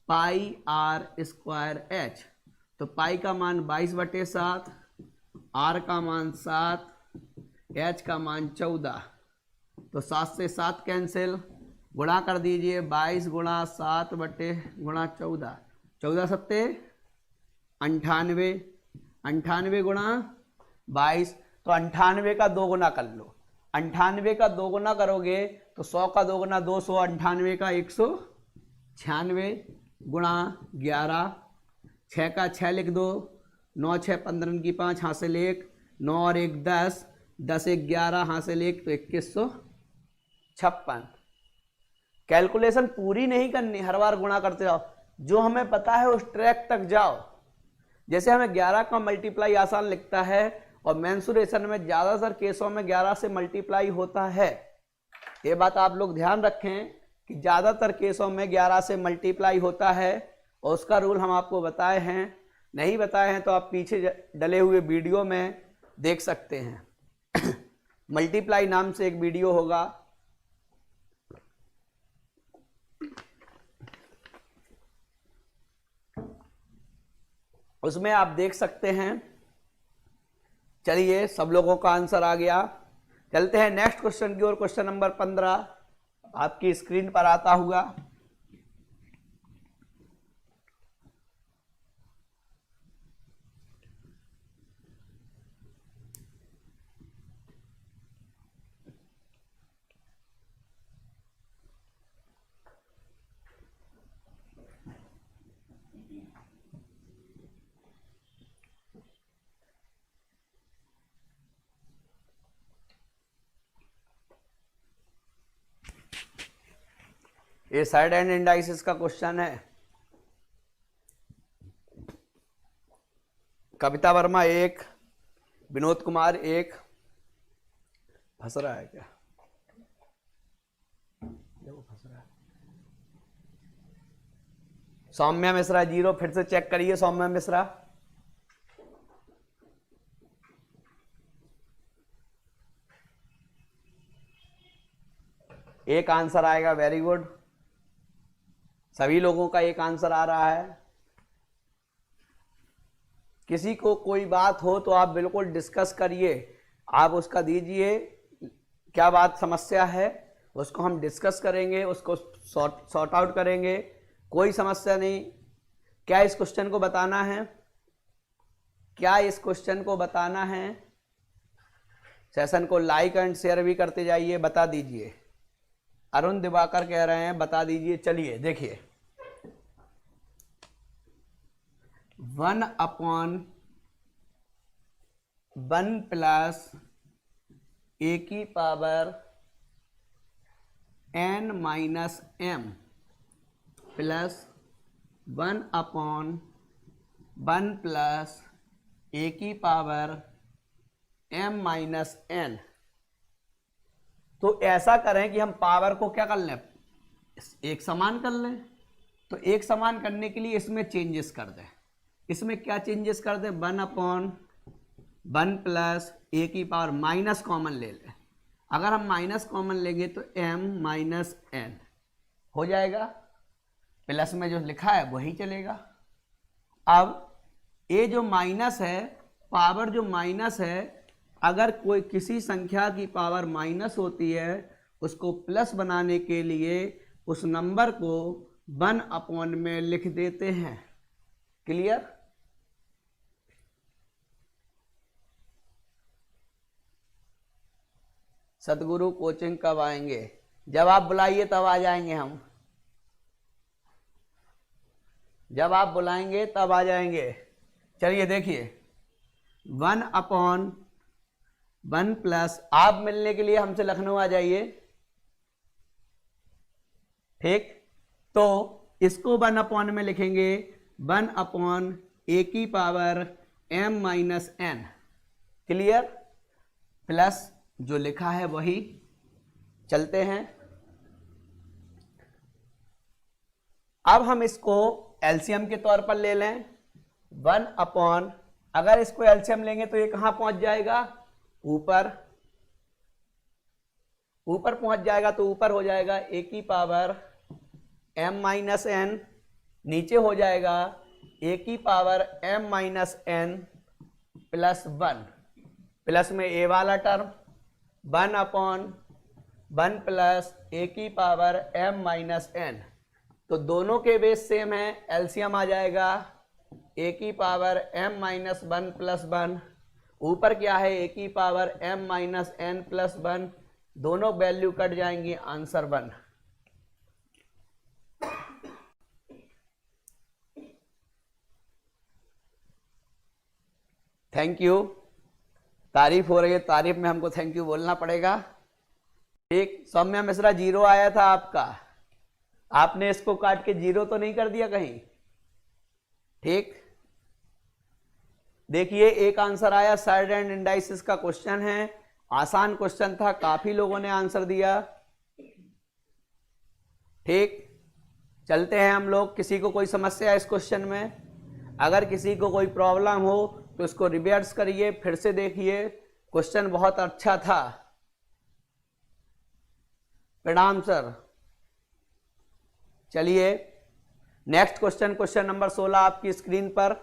πr²h। तो पाई का मान 22/7, आर का मान 7, एच का मान 14। तो 7 से 7 कैंसिल, गुणा कर दीजिए 22 गुणा 7 बटे गुणा 14, 14 सत्ते 98, 98 गुणा 22। तो 98 का 2 गुना कर लो, 98 का 2 गुना करोगे तो 100 का 2 गुना 200, 98 का 196 गुणा 11, 6 का 6 लिख दो, 9 6 15 की 5 हासिल 1, 9 और 1 10, 10 1 11 हासिल 1, तो 2156। कैलकुलेशन पूरी नहीं करनी, हर बार गुणा करते जाओ, जो हमें पता है उस ट्रैक तक जाओ। जैसे हमें 11 का मल्टीप्लाई आसान लिखता है, और मेंसुरेशन में ज़्यादातर केसों में 11 से मल्टीप्लाई होता है। ये बात आप लोग ध्यान रखें कि ज़्यादातर केसों में 11 से मल्टीप्लाई होता है, और उसका रूल हम आपको बताए हैं। नहीं बताए हैं तो आप पीछे डले हुए वीडियो में देख सकते हैं। मल्टीप्लाई नाम से एक वीडियो होगा, उसमें आप देख सकते हैं। चलिए सब लोगों का आंसर आ गया। चलते हैं नेक्स्ट क्वेश्चन की ओर। क्वेश्चन नंबर 15 आपकी स्क्रीन पर आता हुआ। ये साइड एंड इंडाइसिस का क्वेश्चन है। कविता वर्मा 1, विनोद कुमार 1। फंस रहा है क्या? देखो फंस रहा है। सौम्या मिश्रा 0। फिर से चेक करिए सौम्या मिश्रा। एक आंसर आएगा, वेरी गुड। सभी लोगों का एक आंसर आ रहा है। किसी को कोई बात हो तो आप बिल्कुल डिस्कस करिए, आप उसका दीजिए क्या बात समस्या है, उसको हम डिस्कस करेंगे, उसको सॉर्ट आउट करेंगे, कोई समस्या नहीं। क्या इस क्वेश्चन को बताना है? क्या इस क्वेश्चन को बताना है? सेशन को लाइक एंड शेयर भी करते जाइए, बता दीजिए। अरुण दिवाकर कह रहे हैं बता दीजिए। चलिए देखिए, 1/1 प्लस a की power n minus m plus 1/1 plus a की पावर m माइनस n। तो ऐसा करें कि हम पावर को क्या कर लें, एक समान कर लें। तो एक समान करने के लिए इसमें चेंजेस कर दें। इसमें क्या चेंजेस कर दें? 1/1 प्लस a की पावर माइनस कॉमन ले लें। अगर हम माइनस कॉमन लेंगे तो m माइनस n हो जाएगा। प्लस में जो लिखा है वही चलेगा। अब ये जो माइनस है, पावर जो माइनस है, अगर कोई किसी संख्या की पावर माइनस होती है, उसको प्लस बनाने के लिए उस नंबर को 1/, में लिख देते हैं। क्लियर? सतगुरु कोचिंग कब आएंगे? जब आप बुलाइए तब आ जाएंगे हम। जब आप बुलाएंगे तब आ जाएंगे। चलिए देखिए, 1/1 प्लस, आप मिलने के लिए हमसे लखनऊ आ जाइए। ठीक, तो इसको 1/, में लिखेंगे 1/a की power m minus n। Clear? Plus जो लिखा है वही। चलते हैं, अब हम इसको एलसीएम के तौर पर ले लें। 1/, अगर इसको एलसीएम लेंगे तो ये कहां पहुंच जाएगा? ऊपर। ऊपर पहुंच जाएगा तो ऊपर हो जाएगा a की पावर m माइनस n, नीचे हो जाएगा a की power m minus n plus 1। Plus में a वाला टर्म 1/1 प्लस a की पावर m माइनस n। तो दोनों के बेस सेम है, एलसीएम आ जाएगा a की पावर m माइनस 1 प्लस 1। ऊपर क्या है? a की power m minus n plus 1। दोनों वैल्यू कट जाएंगी, आंसर 1। Thank you. तारीफ हो रही है, तारीफ में हमको थैंक यू बोलना पड़ेगा। ठीक, सौम्या मिश्रा 0 आया था आपका, आपने इसको काट के 0 तो नहीं कर दिया कहीं? ठीक, देखिए एक आंसर आया। साइड एंड इंडाइसिस का क्वेश्चन है, आसान क्वेश्चन था, काफी लोगों ने आंसर दिया। ठीक, चलते हैं हम लोग। किसी को कोई समस्या है इस क्वेश्चन में? अगर किसी को कोई प्रॉब्लम हो तो इसको रिवर्स करिए, फिर से देखिए। क्वेश्चन बहुत अच्छा था। प्रणाम सर। चलिए नेक्स्ट क्वेश्चन, क्वेश्चन नंबर 16 आपकी स्क्रीन पर।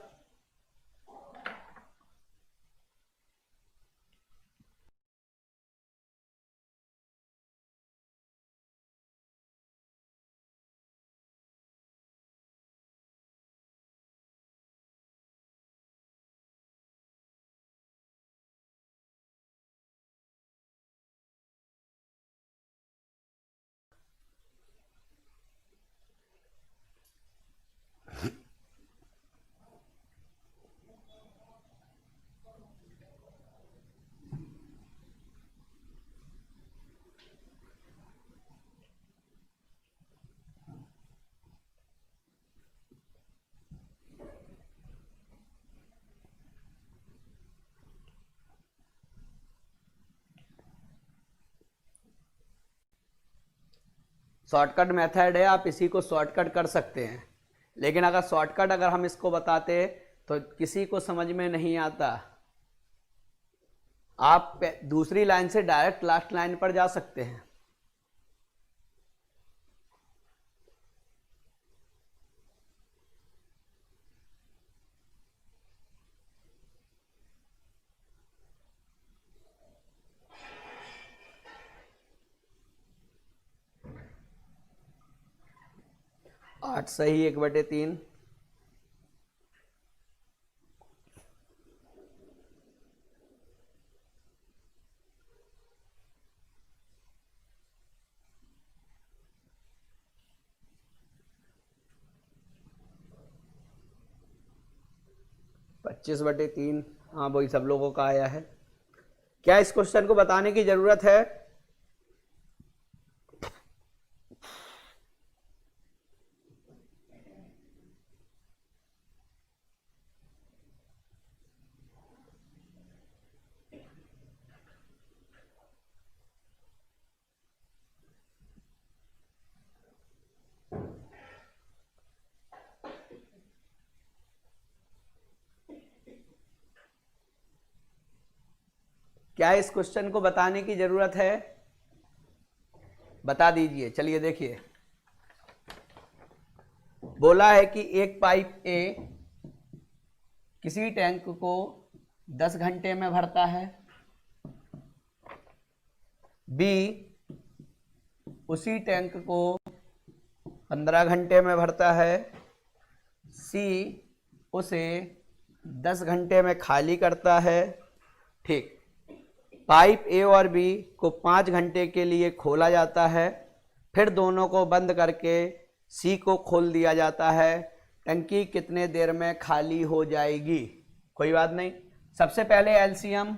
शॉर्टकट मेथड है, आप इसी को शॉर्टकट कर सकते हैं, लेकिन अगर शॉर्टकट अगर हम इसको बताते तो किसी को समझ में नहीं आता। आप दूसरी लाइन से डायरेक्ट लास्ट लाइन पर जा सकते हैं। आठ सही 1/3। पच्चीस बटे तीन, हाँ वही सब लोगों का आया है। क्या इस क्वेश्चन को बताने की जरूरत है? क्या इस क्वेश्चन को बताने की जरूरत है? बता दीजिए। चलिए देखिए, बोला है कि एक पाइप ए किसी टैंक को 10 घंटे में भरता है, बी उसी टैंक को 15 घंटे में भरता है, सी उसे 10 घंटे में खाली करता है। ठीक, पाइप ए और बी को 5 घंटे के लिए खोला जाता है, फिर दोनों को बंद करके सी को खोल दिया जाता है। टंकी कितने देर में खाली हो जाएगी? कोई बात नहीं, सबसे पहले एलसीएम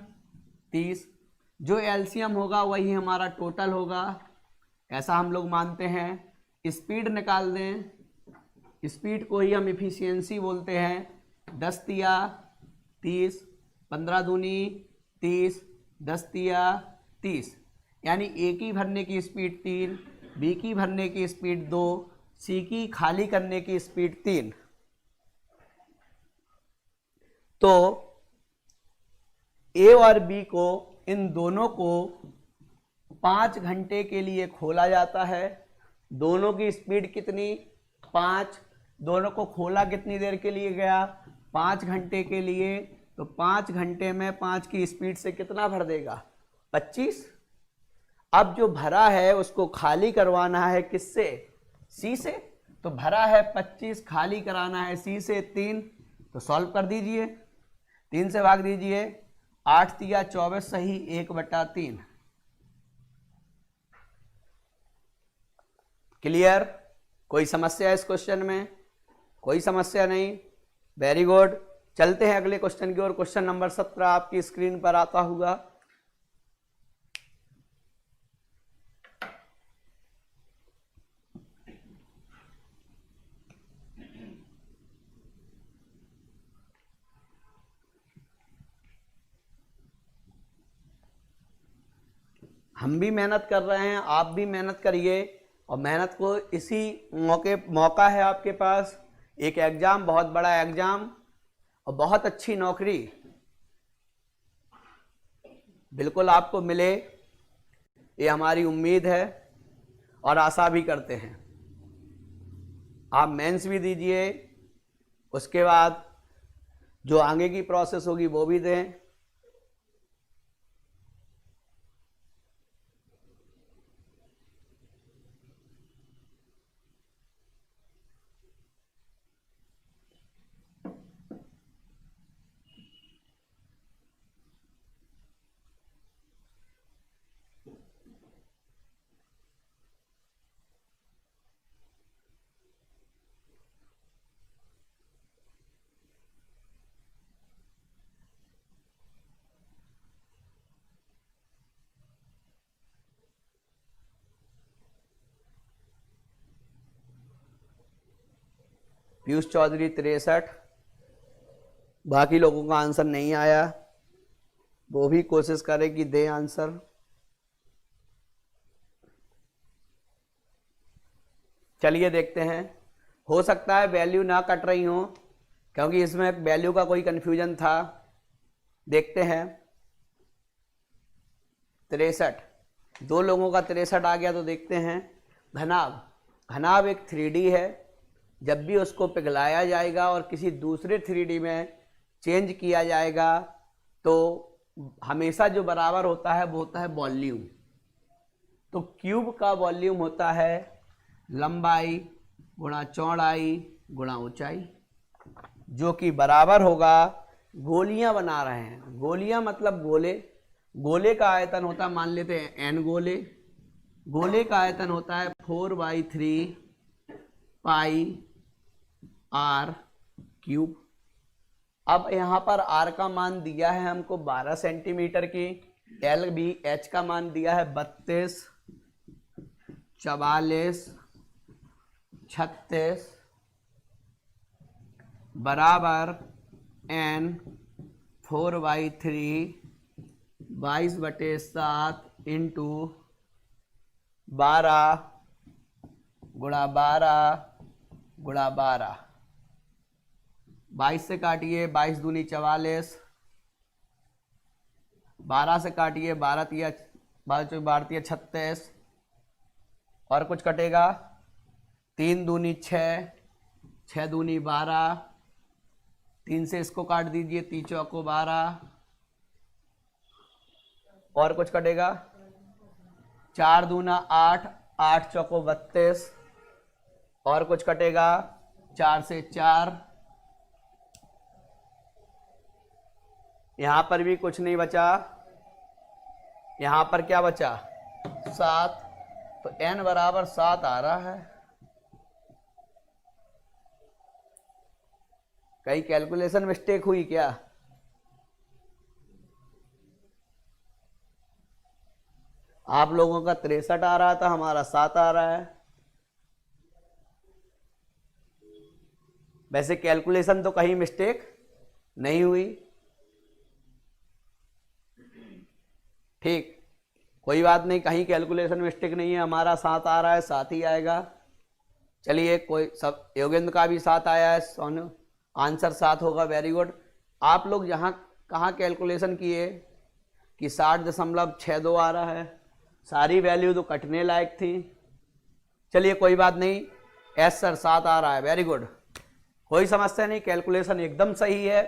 30, जो एलसीएम होगा वही हमारा टोटल होगा, ऐसा हम लोग मानते हैं। स्पीड निकाल दें, स्पीड को ही हम इफिशियंसी बोलते हैं। 10 तिया 30, 15 दूनी 30, 10 तिया 30, यानी ए की भरने की स्पीड 3, बी की भरने की स्पीड 2, सी की खाली करने की स्पीड 3। तो ए और बी को, इन दोनों को 5 घंटे के लिए खोला जाता है। दोनों की स्पीड कितनी? 5। दोनों को खोला कितनी देर के लिए गया? 5 घंटे के लिए। तो 5 घंटे में 5 की स्पीड से कितना भर देगा? 25। अब जो भरा है उसको खाली करवाना है किससे? सी से। तो भरा है 25, खाली कराना है सी से 3। तो सॉल्व कर दीजिए, 3 से भाग दीजिए, 8 तिया 24 सही 1/3। क्लियर? कोई समस्या है इस क्वेश्चन में? कोई समस्या नहीं, वेरी गुड। चलते हैं अगले क्वेश्चन की ओर। क्वेश्चन नंबर 17 आपकी स्क्रीन पर आता होगा। हम भी मेहनत कर रहे हैं, आप भी मेहनत करिए, और मेहनत को इसी मौका है आपके पास। एक एग्जाम, बहुत बड़ा एग्जाम और बहुत अच्छी नौकरी बिल्कुल आपको मिले, ये हमारी उम्मीद है और आशा भी करते हैं। आप मेंस भी दीजिए, उसके बाद जो आगे की प्रोसेस होगी वो भी दें। पीयूष चौधरी 63। बाकी लोगों का आंसर नहीं आया, वो भी कोशिश करें कि दें आंसर। चलिए देखते हैं। हो सकता है वैल्यू ना कट रही हो, क्योंकि इसमें वैल्यू का कोई कंफ्यूजन था। देखते हैं। 63, दो लोगों का 63 आ गया। तो देखते हैं घनाभ। घनाभ एक 3D है। जब भी उसको पिघलाया जाएगा और किसी दूसरे 3D में चेंज किया जाएगा तो हमेशा जो बराबर होता है वो होता है वॉल्यूम। तो क्यूब का वॉल्यूम होता है लंबाई गुणा चौड़ाई गुणा ऊंचाई, जो कि बराबर होगा, गोलियां बना रहे हैं, गोलियां मतलब गोले, गोले का आयतन होता है, मान लेते हैं n गोले, गोले का आयतन होता है 4/3 पाई r क्यूब। अब यहाँ पर r का मान दिया है हमको 12 सेंटीमीटर की, l भी h का मान दिया है 32, 44, 36 बराबर n 4/3 22/7 इंटू 12 गुणा 12 गुणा 12। 22 से काटिए 22 दूनी 44, 12 से काटिए 12 तिया 36, और कुछ कटेगा 3 दूनी 6, 6 दूनी 12, 3 से इसको काट दीजिए 3 चौको 12, और कुछ कटेगा 4 दूना 8, 8 चौको 32, और कुछ कटेगा 4 से 4। यहां पर भी कुछ नहीं बचा, यहां पर क्या बचा 7। तो n बराबर 7 आ रहा है। कहीं कैलकुलेशन मिस्टेक हुई क्या? आप लोगों का 63 आ रहा था, हमारा 7 आ रहा है। वैसे कैलकुलेशन तो कहीं मिस्टेक नहीं हुई। ठीक, कोई बात नहीं, कहीं कैलकुलेशन मिस्टेक नहीं है, हमारा 7 आ रहा है, 7 ही आएगा। चलिए, कोई सब योगेंद्र का भी 7 आया है, सोनू आंसर 7 होगा, वेरी गुड। आप लोग यहाँ कहाँ कैलकुलेशन किए कि 60.62 आ रहा है? सारी वैल्यू तो कटने लायक थी। चलिए कोई बात नहीं, एस सर 7 आ रहा है, वेरी गुड, कोई समस्या नहीं, कैलकुलेशन एकदम सही है।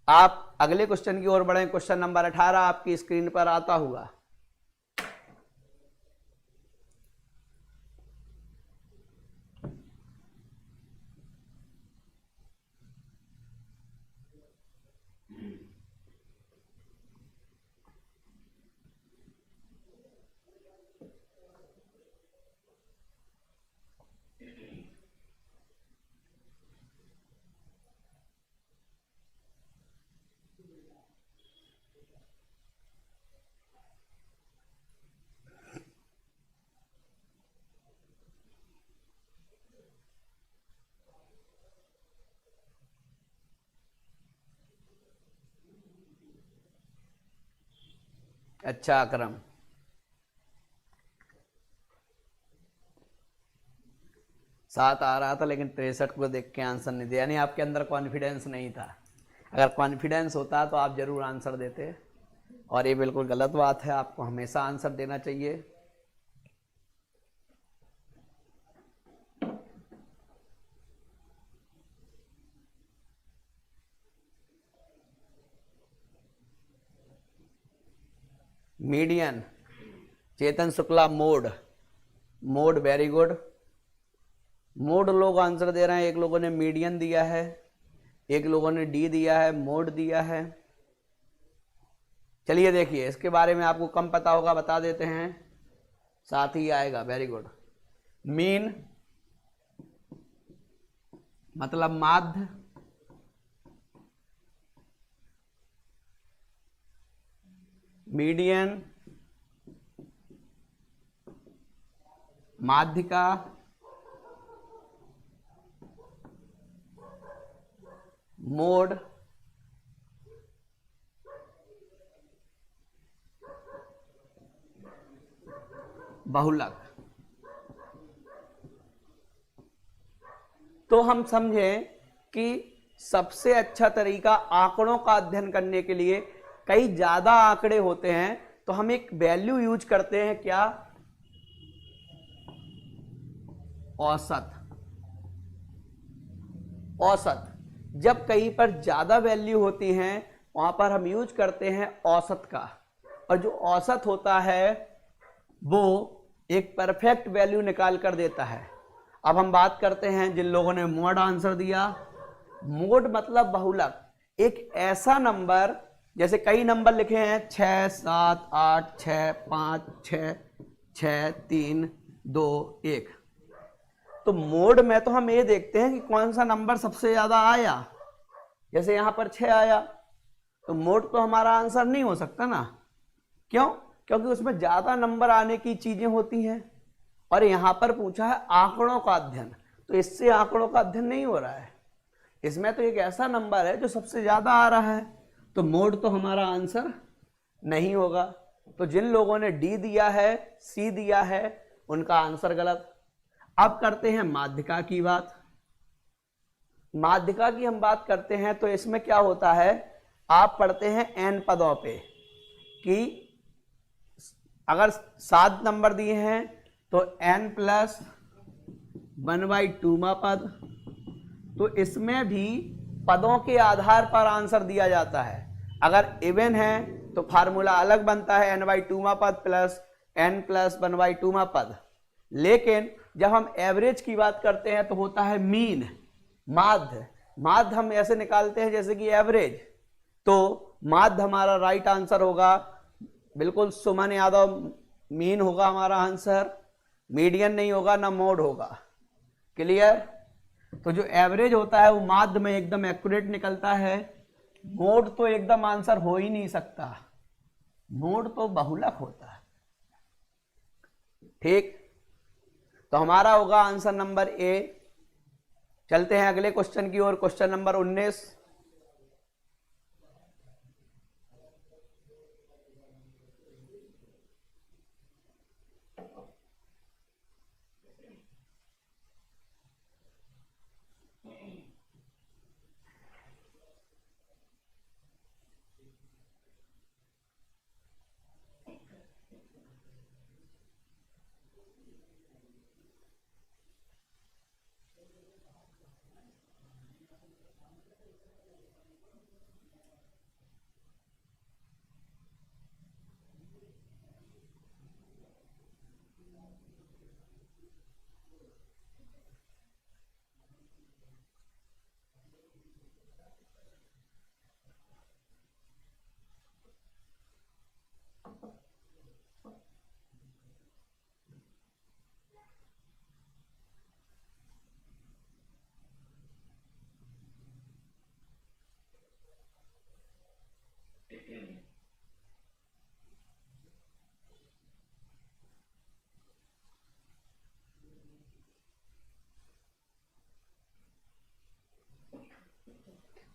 आप अगले क्वेश्चन की ओर बढ़ें। क्वेश्चन नंबर 18 आपकी स्क्रीन पर आता हुआ। अच्छा अकरम, सात आ रहा था लेकिन 63 को देख के आंसर नहीं दिया, यानी आपके अंदर कॉन्फिडेंस नहीं था। अगर कॉन्फिडेंस होता तो आप जरूर आंसर देते, और ये बिल्कुल गलत बात है, आपको हमेशा आंसर देना चाहिए। Median, Chetan Shukla mode, mode very good, mode लोग आंसर दे रहे हैं। एक लोगों ने मीडियन दिया है, एक लोगों ने डी दिया है, मोड दिया है। चलिए देखिए, इसके बारे में आपको कम पता होगा, बता देते हैं, साथ ही आएगा, वेरी गुड। मीन मतलब माध्य, मीडियन माध्य का, मोड बहुलक। तो हम समझें कि सबसे अच्छा तरीका आंकड़ों का अध्ययन करने के लिए, कई ज्यादा आंकड़े होते हैं तो हम एक वैल्यू यूज करते हैं, क्या? औसत। औसत। जब कहीं पर ज्यादा वैल्यू होती हैं वहां पर हम यूज करते हैं औसत का, और जो औसत होता है वो एक परफेक्ट वैल्यू निकाल कर देता है। अब हम बात करते हैं जिन लोगों ने मोड आंसर दिया। मोड मतलब बहुलक, एक ऐसा नंबर, जैसे कई नंबर लिखे हैं 6 7 8 6 5 6 6 3 2 1, तो मोड में तो हम ये देखते हैं कि कौन सा नंबर सबसे ज्यादा आया। जैसे यहां पर 6 आया, तो मोड तो हमारा आंसर नहीं हो सकता ना। क्यों? क्योंकि उसमें ज्यादा नंबर आने की चीजें होती हैं, और यहां पर पूछा है आंकड़ों का अध्ययन, तो इससे आंकड़ों का अध्ययन नहीं हो रहा है। इसमें तो एक ऐसा नंबर है जो सबसे ज्यादा आ रहा है, तो मोड तो हमारा आंसर नहीं होगा। तो जिन लोगों ने डी दिया है, सी दिया है, उनका आंसर गलत। अब करते हैं माध्यिका की बात। माध्यिका की हम बात करते हैं तो इसमें क्या होता है, आप पढ़ते हैं एन पदों पे, कि अगर 7 नंबर दिए हैं तो n प्लस 1/2 पद, तो इसमें भी पदों के आधार पर आंसर दिया जाता है। अगर इवन है तो फार्मूला अलग बनता है, n/2 पद प्लस n प्लस 1/2 पद। लेकिन जब हम एवरेज की बात करते हैं तो होता है मीन, माध्य। माध्य हम ऐसे निकालते हैं जैसे कि एवरेज, तो माध्य हमारा राइट आंसर होगा। बिल्कुल सुमन यादव, मीन होगा हमारा आंसर, मीडियन नहीं होगा, ना मोड होगा। क्लियर? तो जो एवरेज होता है वो माध्य में एकदम एक्यूरेट निकलता है, मोड तो एकदम आंसर हो ही नहीं सकता, मोड तो बहुलक होता है। ठीक, तो हमारा होगा आंसर नंबर ए। चलते हैं अगले क्वेश्चन की ओर, question number 19।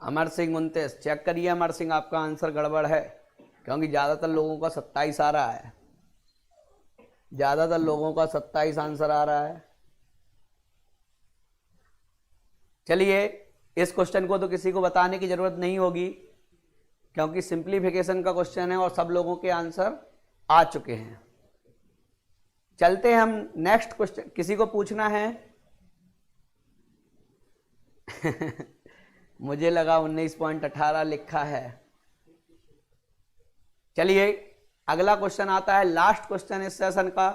Amar Singh 29, check करिए अमर सिंह, आपका आंसर गड़बड़ है, क्योंकि ज्यादातर लोगों का 27 आ रहा है, ज्यादातर लोगों का 27 आंसर आ रहा है। चलिए, इस क्वेश्चन को तो किसी को बताने की जरूरत नहीं होगी, क्योंकि सिंप्लीफिकेशन का क्वेश्चन है और सब लोगों के आंसर आ चुके हैं। चलते हैं हम नेक्स्ट क्वेश्चन। किसी को पूछना है? मुझे लगा 19.18 लिखा है। चलिए, अगला क्वेश्चन आता है, लास्ट क्वेश्चन इस सेशन का,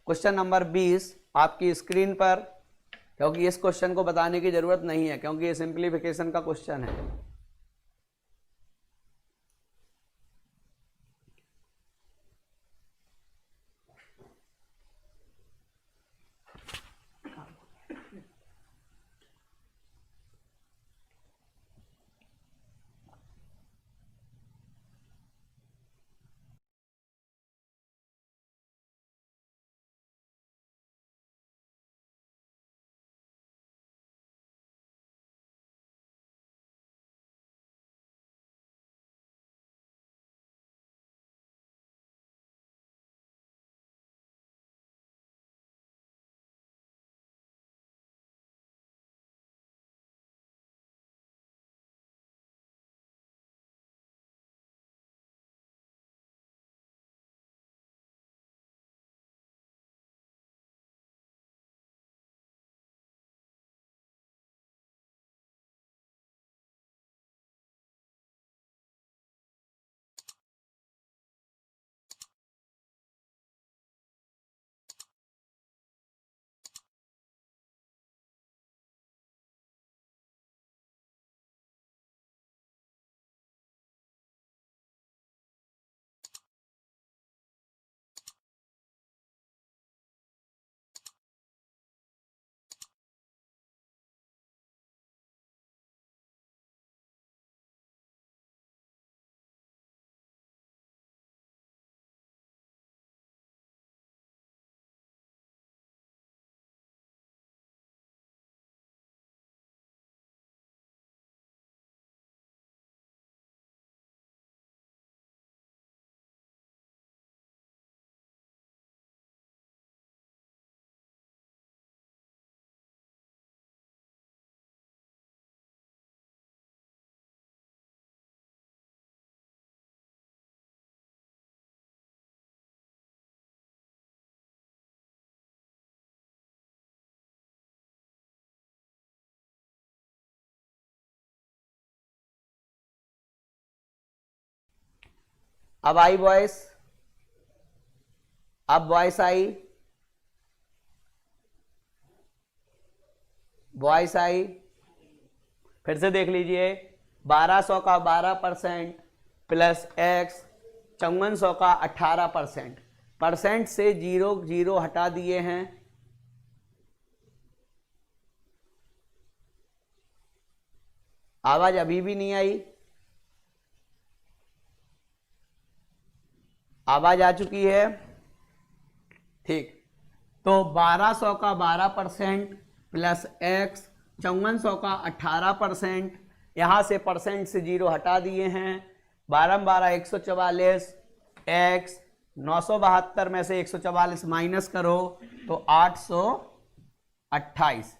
क्वेश्चन नंबर 20 आपकी स्क्रीन पर, क्योंकि इस क्वेश्चन को बताने की जरूरत नहीं है, क्योंकि ये सिंप्लीफिकेशन का क्वेश्चन है। अब आई वॉइस, अब वॉइस आई, वॉइस आई। फिर से देख लीजिए, 1200 का 12% प्लस x, 5400 का 18%। परसेंट से 0 0 हटा दिए हैं। आवाज अभी भी नहीं आई? आवाज आ चुकी है? ठीक। तो 1200 का 12% प्लस x, 5400 का 18%। यहां से परसेंट से 0 हटा दिए हैं। 12 12 144, x 972 में से 144 माइनस करो तो 828।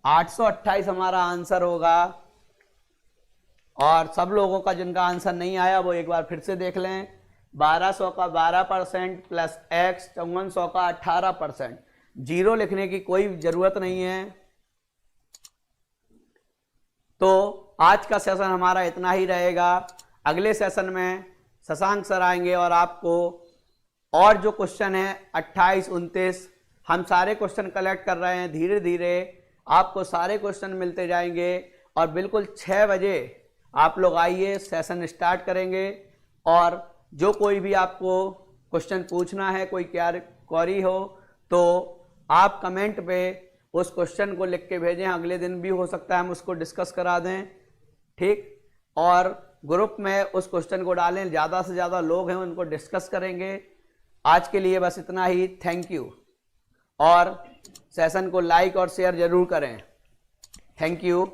828 हमारा आंसर होगा। और सब लोगों का जिनका आंसर नहीं आया वो एक बार फिर से देख लें। 1200 का 12% प्लस x, 5400 का 18%। जीरो लिखने की कोई जरूरत नहीं है। तो आज का सेशन हमारा इतना ही रहेगा। अगले सेशन में शशांक सर आएंगे और आपको और जो क्वेश्चन है 28 29, हम सारे क्वेश्चन कलेक्ट कर रहे हैं। धीरे धीरे आपको सारे क्वेश्चन मिलते जाएंगे और बिल्कुल 6 बजे आप लोग आइए, सेशन स्टार्ट करेंगे। और जो कोई भी आपको क्वेश्चन पूछना है, कोई क्वेरी हो, तो आप कमेंट पे उस क्वेश्चन को लिख के भेजें। अगले दिन भी हो सकता है हम उसको डिस्कस करा दें, ठीक। और ग्रुप में उस क्वेश्चन को डालें, ज़्यादा से ज़्यादा लोग हैं उनको डिस्कस करेंगे। आज के लिए बस इतना ही। Thank you. और सेशन को लाइक और शेयर जरूर करें। Thank you.